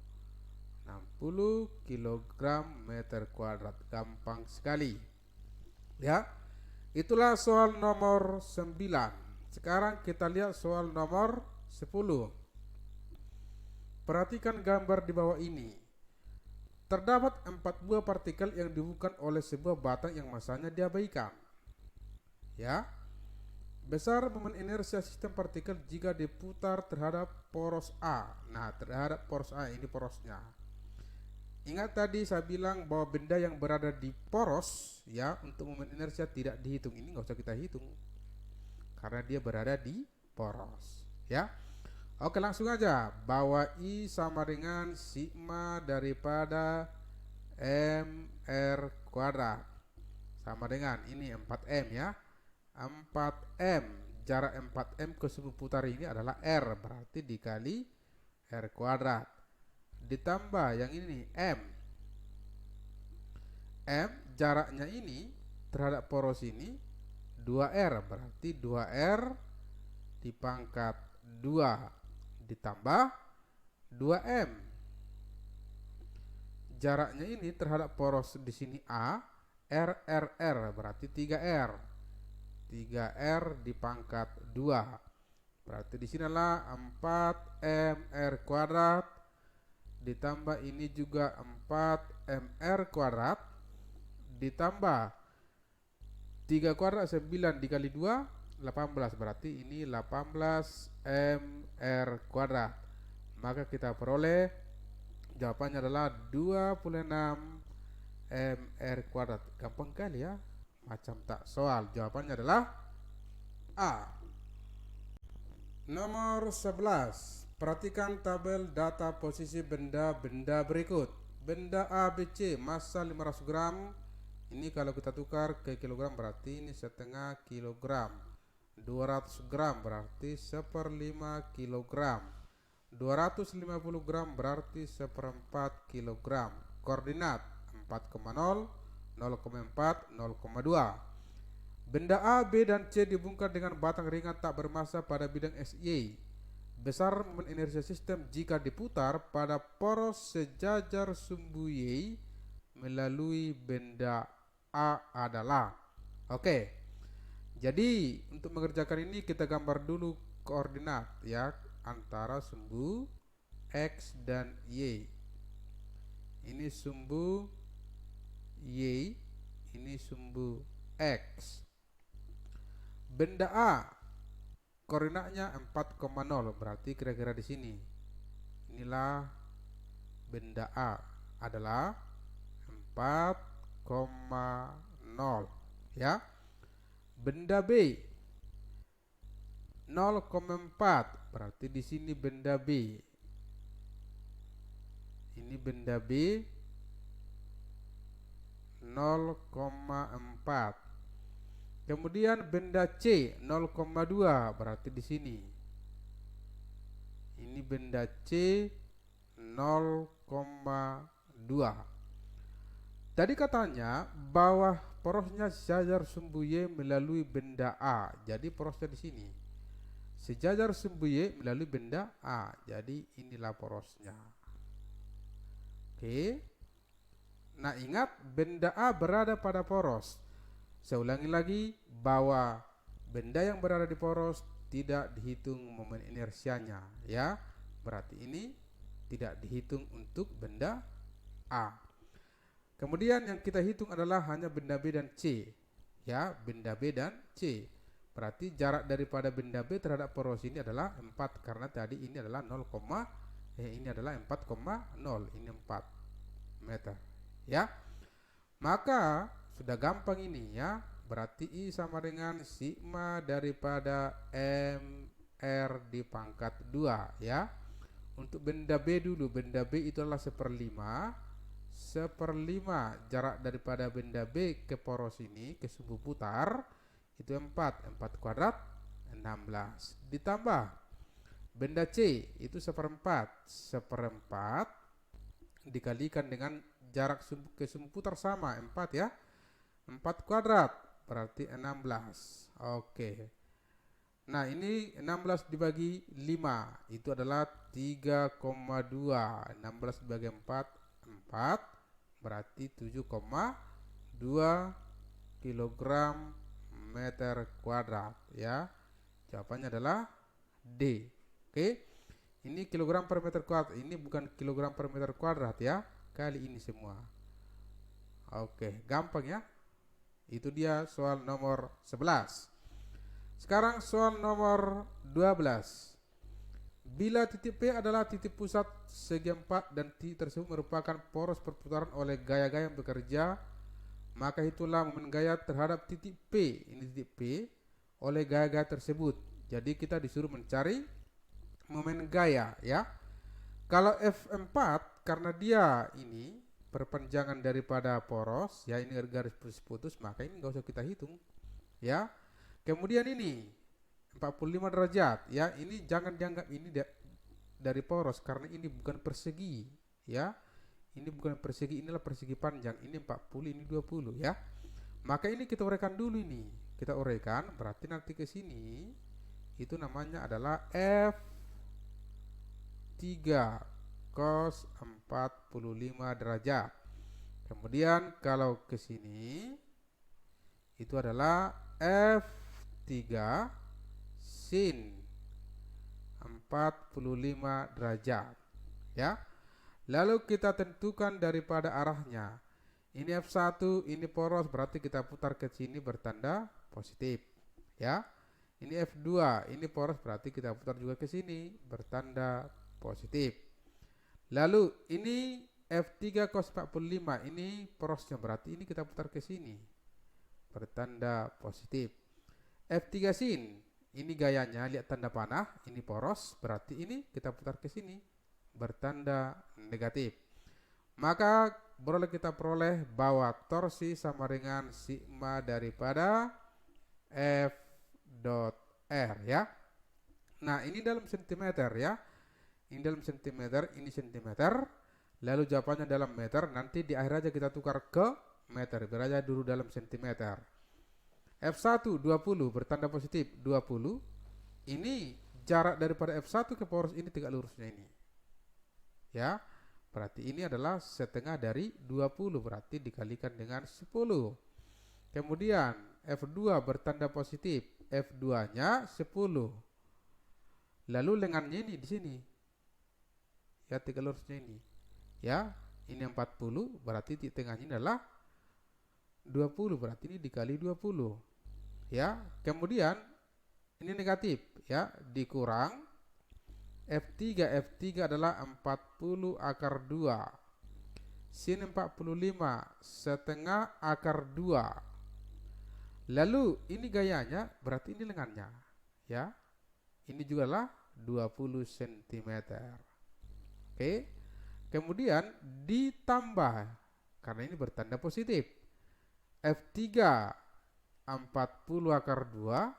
S1: 60 kg meter kuadrat. Gampang sekali, ya. Itulah soal nomor 9. Sekarang kita lihat soal nomor 10. Perhatikan gambar di bawah ini. Terdapat 4 buah partikel yang dihubungkan oleh sebuah batang yang massanya diabaikan, ya. Besar momen inersia sistem partikel jika diputar terhadap poros A. Nah, terhadap poros A ini porosnya. Ingat tadi saya bilang bahwa benda yang berada di poros ya untuk momen inersia tidak dihitung. Ini nggak usah kita hitung karena dia berada di poros ya. Oke, langsung aja bahwa I sama dengan sigma daripada mr kuadrat sama dengan ini 4m ya. 4M, jarak 4M ke sumbu putar ini adalah R, berarti dikali R kuadrat ditambah yang ini M. M jaraknya ini terhadap poros ini 2R, berarti 2R dipangkat 2 ditambah 2M. Jaraknya ini terhadap poros di sini A, R, berarti 3R. 3R dipangkat 2. Berarti di sinilah 4mr kuadrat ditambah ini juga 4mr kuadrat ditambah 3 kuadrat 9 dikali 2 18, berarti ini 18mr kuadrat. Maka kita peroleh jawabannya adalah 26 mr kuadrat. Gampang kali ya, macam tak soal. Jawabannya adalah A. Nomor 11. Perhatikan tabel data posisi benda-benda berikut. Benda A, B, C massa 500 gram. Ini kalau kita tukar ke kilogram berarti ini setengah kilogram. 200 gram berarti 1/5 kilogram. 250 gram berarti 1/4 kilogram. Koordinat 4,0, 0,4, 0,2. Benda A, B, dan C dibongkar dengan batang ringan tak bermassa pada bidang SY. Besar momen inersia sistem jika diputar pada poros sejajar sumbu Y melalui benda A adalah. Oke. Jadi untuk mengerjakan ini kita gambar dulu koordinat ya antara sumbu X dan Y. Ini sumbu Y, ini sumbu X. Benda A koordinatnya 4,0, berarti kira-kira di sini. Inilah benda A adalah 4,0 ya. Benda B 0,4, berarti di sini benda B. Ini benda B 0,4. Kemudian benda C 0,2, berarti di sini. Ini benda C 0,2. Tadi katanya bahwa porosnya sejajar sumbu Y melalui benda A. Jadi porosnya di sini. Sejajar sumbu Y melalui benda A. Jadi inilah porosnya. Oke. Nah, ingat benda A berada pada poros. Saya ulangi lagi bahwa benda yang berada di poros tidak dihitung momen inersianya ya. Berarti ini tidak dihitung untuk benda A. Kemudian yang kita hitung adalah hanya benda B dan C ya, benda B dan C. Berarti jarak daripada benda B terhadap poros ini adalah 4 karena tadi ini adalah ini adalah 4,0, ini 4 meter ya. Maka sudah gampang ini ya. Berarti I sama dengan sigma daripada mr dipangkat 2 ya. Untuk benda B dulu, benda B itu adalah 1/5 jarak daripada benda B ke poros ini, ke sumbu putar itu 4 kuadrat 16 ditambah benda C itu 1/4 dikalikan dengan jarak ke sumbu putar sama 4 ya, 4 kuadrat berarti 16. Oke. Nah, ini 16 dibagi 5 itu adalah 3,2. 16 dibagi 4 berarti 7,2 kilogram meter kuadrat ya. Jawabannya adalah D. Oke. Ini kilogram per meter kuadrat, ini bukan kilogram per meter kuadrat ya. Kali ini semua. Oke, gampang ya. Itu dia soal nomor 11. Sekarang soal nomor 12. Bila titik P adalah titik pusat segi 4 dan titik tersebut merupakan poros perputaran oleh gaya-gaya yang bekerja, maka itulah momen gaya terhadap titik P, ini titik P, oleh gaya-gaya tersebut. Jadi kita disuruh mencari momen gaya, ya. Kalau F4 karena dia ini perpanjangan daripada poros, ya, ini garis putus, maka ini nggak usah kita hitung, ya. Kemudian ini 45 derajat, ya, ini jangan dianggap ini dari poros karena ini bukan persegi, ya. Ini bukan persegi, inilah persegi panjang. Ini 40, ini 20, ya. Maka ini kita uraikan dulu ini. Kita uraikan, berarti nanti ke sini itu namanya adalah F3 cos 45 derajat. Kemudian kalau ke sini itu adalah F3 sin 45 derajat, ya. Lalu kita tentukan daripada arahnya. Ini F1, ini poros, berarti kita putar ke sini bertanda positif, ya. Ini F2, ini poros, berarti kita putar juga ke sini bertanda positif. Lalu ini F3 cos 45, ini porosnya, berarti ini kita putar ke sini bertanda positif. F3 sin, ini gayanya, lihat tanda panah, ini poros, berarti ini kita putar ke sini bertanda negatif. Maka kita peroleh bahwa torsi sama dengan sigma daripada F dot R, ya. Nah, ini dalam sentimeter, ya. Ini dalam sentimeter, ini sentimeter. Lalu jawabannya dalam meter, nanti di akhir aja kita tukar ke meter, biar aja dulu dalam sentimeter. F1 20 bertanda positif 20. Ini jarak daripada F1 ke poros ini tegak lurusnya ini, ya. Berarti ini adalah setengah dari 20, berarti dikalikan dengan 10. Kemudian F2 bertanda positif, F2-nya 10. Lalu lengannya ini di sini, ya, tegak lurusnya ini, ya. Ini 40, berarti titik tengahnya ini adalah 20, berarti ini dikali 20, ya. Kemudian ini negatif, ya, dikurang F3 adalah 40 akar 2 sin 45 setengah akar 2. Lalu ini gayanya, berarti ini lengannya, ya. Ini juga lah 20 cm. Oke. Kemudian ditambah, karena ini bertanda positif, F3 40 akar 2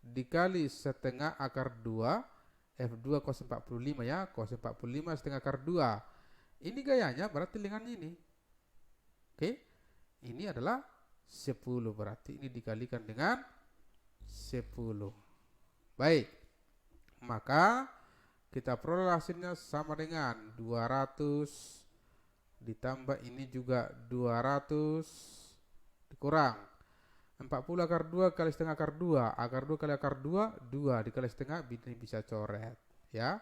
S1: dikali setengah akar 2, F2 cos 45, ya, cos 45 setengah akar 2. Ini gayanya, berarti lengannya ini. Oke. Ini adalah 10, berarti ini dikalikan dengan 10. Baik. Maka kita peroleh hasilnya sama dengan 200 ditambah ini juga 200 dikurang 40 akar 2 kali setengah akar 2, akar 2 kali akar 2, 2 dikali setengah, ini bisa coret, ya.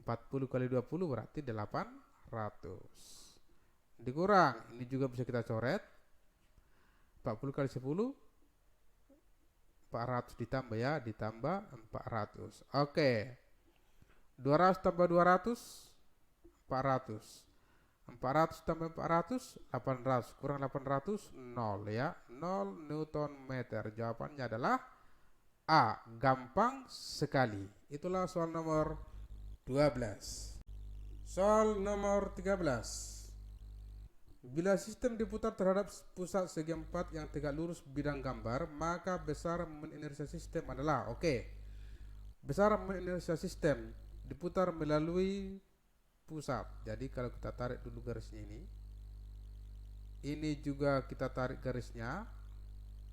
S1: 40 kali 20 berarti 800. Dikurang, ini juga bisa kita coret. 40 kali 10, 400 ditambah, ya, ditambah 400. Oke. 200 tambah 200, 400. 400 tambah 400, 800. Kurang 800, 0, ya. 0 Newton meter. Jawabannya adalah A. Gampang sekali. Itulah soal nomor 12. Soal nomor 13. Bila sistem diputar terhadap pusat segi 4 yang tegak lurus bidang gambar, maka besar momen inersia sistem adalah, besar momen inersia sistem diputar melalui pusat. Jadi kalau kita tarik dulu garisnya ini juga kita tarik garisnya,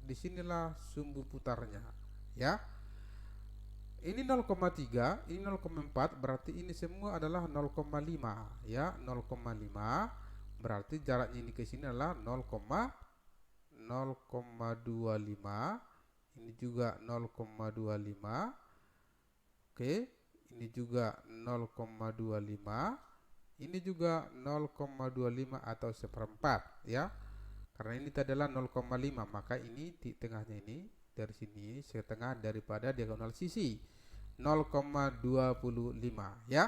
S1: disinilah sumbu putarnya, ya. Ini 0,3, ini 0,4, berarti ini semua adalah 0,5, ya, 0,5, berarti jaraknya ini ke sini adalah 0,25, ini juga 0,25, oke. Ini juga 0,25, ini juga 0,25 atau seperempat, ya. Karena ini adalah 0,5, maka ini di tengahnya ini dari sini setengah daripada diagonal sisi 0,25 ya.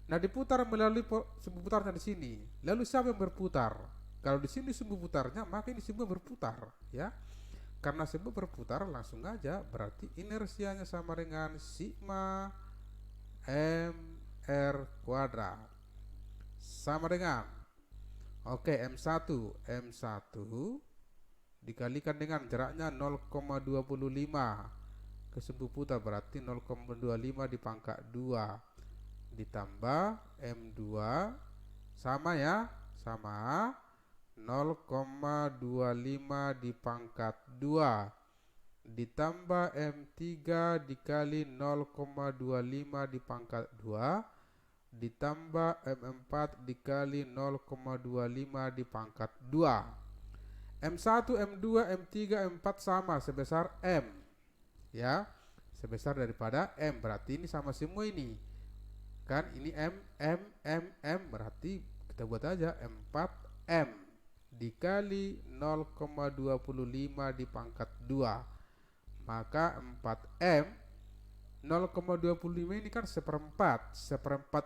S1: Nah, diputar melalui sumbu putarnya di sini. Lalu siapa yang berputar? Kalau di sini sumbu putarnya, maka ini semua berputar ya. Karena semua berputar, langsung aja berarti inersianya sama dengan sigma mr kuadrat sama dengan M1 dikalikan dengan jaraknya 0,25 ke sumbu putar, berarti 0,25 dipangkat 2 ditambah M2 sama ya, sama 0,25 dipangkat 2 ditambah M3 dikali 0,25 dipangkat 2 ditambah M4 dikali 0,25 dipangkat 2. M1, M2, M3, M4 sama sebesar M ya, sebesar daripada M, berarti ini sama semua ini kan, ini M berarti kita buat aja 4M dikali 0,25 dipangkat 2, maka 4M 0,25 ini kan seperempat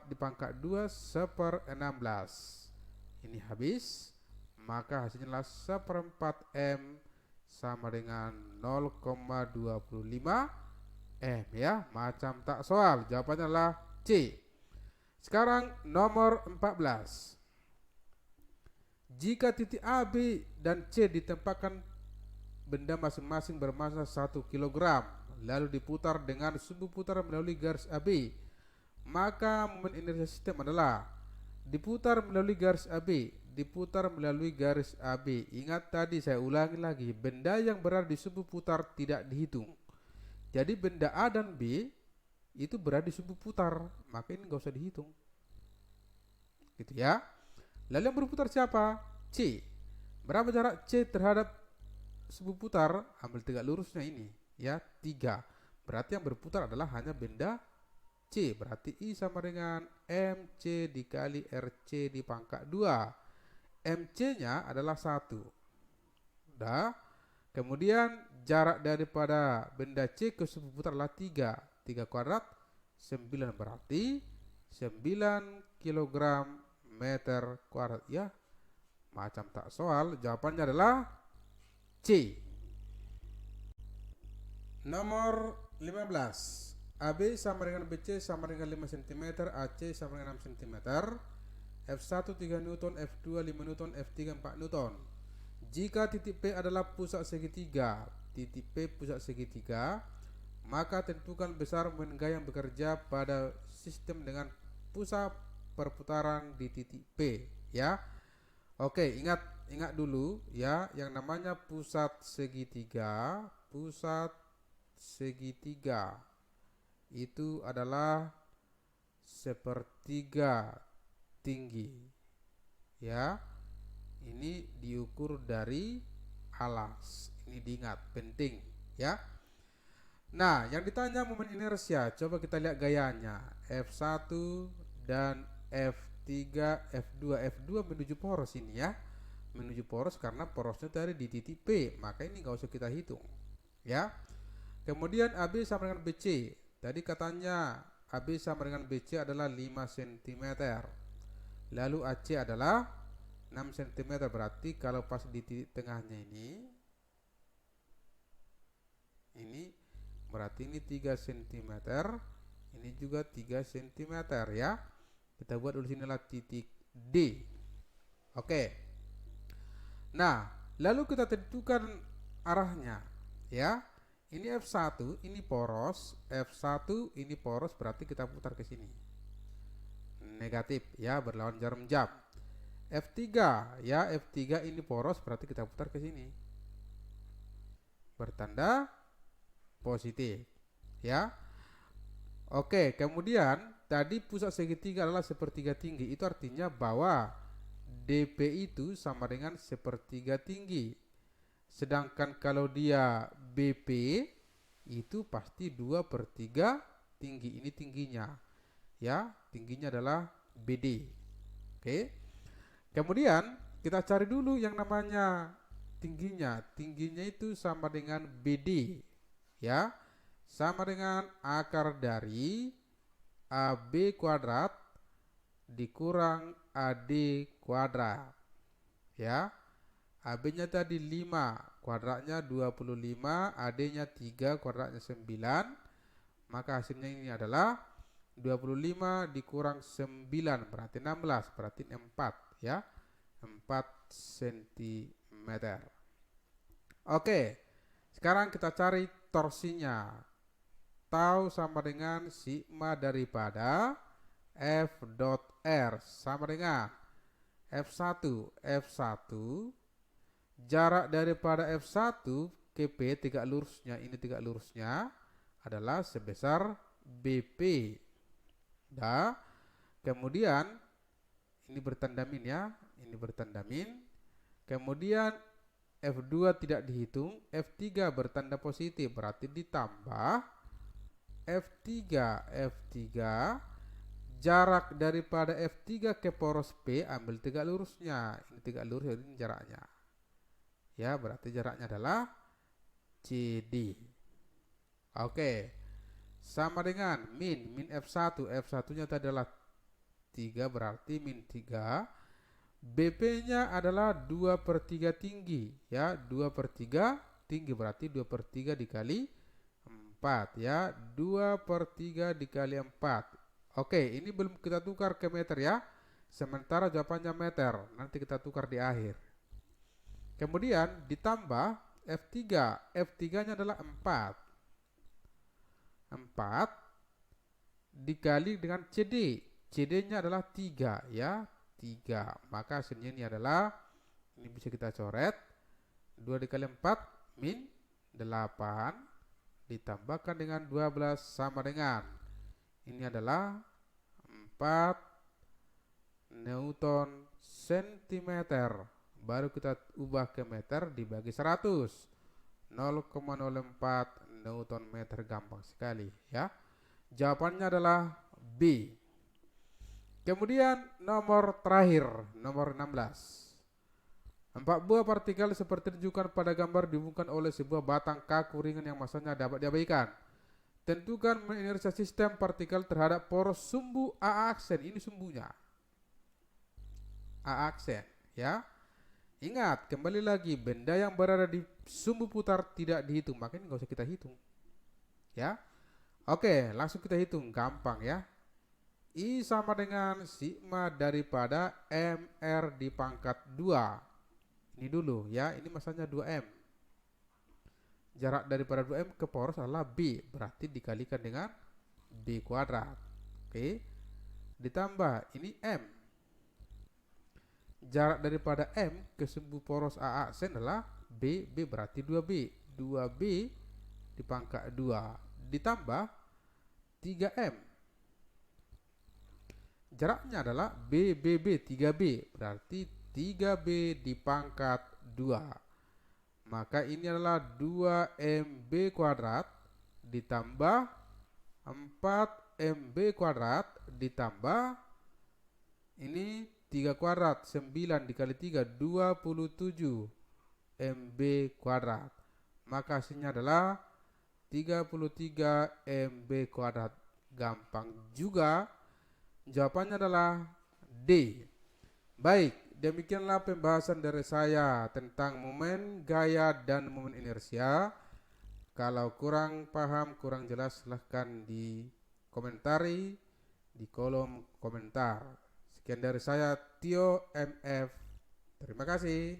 S1: dipangkat 2 1/16, ini habis, maka hasilnya adalah 1/4M sama dengan 0,25 M ya, macam tak soal, jawabannya adalah C. Sekarang nomor 14. Jika titik A, B, dan C ditempatkan benda masing-masing bermassa 1 kg, lalu diputar dengan sumbu putar melalui garis AB, maka momen inersia sistem adalah diputar melalui garis AB, diputar melalui garis AB. Ingat tadi, saya ulangi lagi, benda yang berada di sumbu putar tidak dihitung. Jadi benda A dan B itu berada di sumbu putar, maka ini nggak usah dihitung, gitu ya. Lalu yang berputar siapa? C. Berapa jarak C terhadap sumbu putar? Ambil tegak lurusnya ini ya, 3. Berarti yang berputar adalah hanya benda C, berarti I sama dengan MC dikali RC dipangkat 2. MC nya adalah 1. Udah. Kemudian jarak daripada benda C ke sumbu putar adalah 3. 3 kuadrat 9, berarti 9 kg meter kuadrat ya, macam tak soal, jawabannya adalah C. Nomor 15. AB sama dengan BC sama dengan 5 cm, AC sama dengan 6 cm, F1 3 Newton, F2 5 Newton, F3 4 Newton. Jika titik P adalah pusat segitiga, maka tentukan besar momen gaya yang bekerja pada sistem dengan pusat perputaran di titik P ya. Oke, ingat dulu ya, yang namanya pusat segitiga itu adalah sepertiga tinggi ya. Ini diukur dari alas, ini diingat, penting ya. Nah, yang ditanya momen inersia, coba kita lihat gayanya. F1 dan F3, F2 menuju poros ini ya, menuju poros karena porosnya tadi di titik P, maka ini nggak usah kita hitung ya. Kemudian AB sama dengan BC, tadi katanya AB sama dengan BC adalah 5 cm, lalu AC adalah 6 cm, berarti kalau pas di titik tengahnya ini berarti ini 3 cm, ini juga 3 cm ya. Kita buat dulu, sinilah titik D. Oke. Nah, lalu kita tentukan arahnya ya. Ini F1, ini poros, F1 ini poros, berarti kita putar ke sini. Negatif ya, berlawan jarum jam. F3 ya, F3 ini poros, berarti kita putar ke sini. Bertanda positif ya. Oke, kemudian tadi pusat segitiga adalah sepertiga tinggi, itu artinya bahwa DP itu sama dengan sepertiga tinggi. Sedangkan kalau dia BP itu pasti 2/3 tinggi, ini tingginya ya, tingginya adalah BD. Oke. Kemudian kita cari dulu yang namanya tingginya itu sama dengan BD ya, sama dengan akar dari AB kuadrat dikurang AD kuadrat, ya. AB-nya tadi 5, kuadratnya 25, AD-nya 3, kuadratnya 9. Maka hasilnya ini adalah 25 dikurang 9, berarti 16, berarti 4, ya. 4 cm. Oke, sekarang kita cari torsinya. Tau sama dengan sigma daripada F dot R sama dengan F1 jarak daripada F1 ke P, tegak lurusnya, ini tegak lurusnya adalah sebesar BP. Nah, kemudian ini bertanda min, ya, ini bertanda min. Kemudian F2 tidak dihitung, F3 bertanda positif, berarti ditambah F3 jarak daripada F3 ke poros P, ambil tegak lurusnya, ini tegak lurus, ini jaraknya, ya, berarti jaraknya adalah CD. Oke, sama dengan min F1 nya tadi adalah 3, berarti min 3. BP nya adalah 2/3 tinggi, ya, 2/3 tinggi, berarti 2/3 dikali 4, ya, 2/3 dikali 4. Oke, ini belum kita tukar ke meter, ya, sementara jawabannya meter, nanti kita tukar di akhir. Kemudian ditambah F3 nya adalah 4 dikali dengan CD nya adalah 3, ya, 3. Maka hasilnya ini adalah, ini bisa kita coret, 2 dikali 4 min 8 ditambahkan dengan 12 sama dengan, ini adalah 4 Newton cm. Baru kita ubah ke meter, dibagi 100, 0,04 Newton meter, gampang sekali, ya. Jawabannya adalah B. Kemudian nomor terakhir, nomor 16. 4 buah partikel seperti ditunjukkan pada gambar dihubungkan oleh sebuah batang kaku ringan yang masanya dapat diabaikan. Tentukan inersia sistem partikel terhadap poros sumbu A aksen. Ini sumbunya A aksen, ya. Ingat, kembali lagi, benda yang berada di sumbu putar tidak dihitung, makanya nggak usah kita hitung, ya. Oke, langsung kita hitung, gampang, ya. I sama dengan sigma daripada MR di pangkat 2. Ini dulu, ya, ini masanya 2M. Jarak daripada 2M ke poros adalah B, berarti dikalikan dengan B kuadrat. Oke, ditambah ini M. Jarak daripada M ke sumbu poros A aksen adalah B, berarti 2B. 2B di pangkat 2 ditambah 3M. Jaraknya adalah B, 3B, berarti 3B di pangkat 2. Maka ini adalah 2MB kuadrat ditambah 4MB kuadrat ditambah ini 3 kuadrat, 9 dikali 3, 27 MB kuadrat. Maka hasilnya adalah 33 MB kuadrat. Gampang juga. Jawabannya adalah D. Baik, demikianlah pembahasan dari saya tentang momen gaya dan momen inersia. Kalau kurang paham, kurang jelas, silahkan dikomentari di kolom komentar. Sekian dari saya, Tio MF. Terima kasih.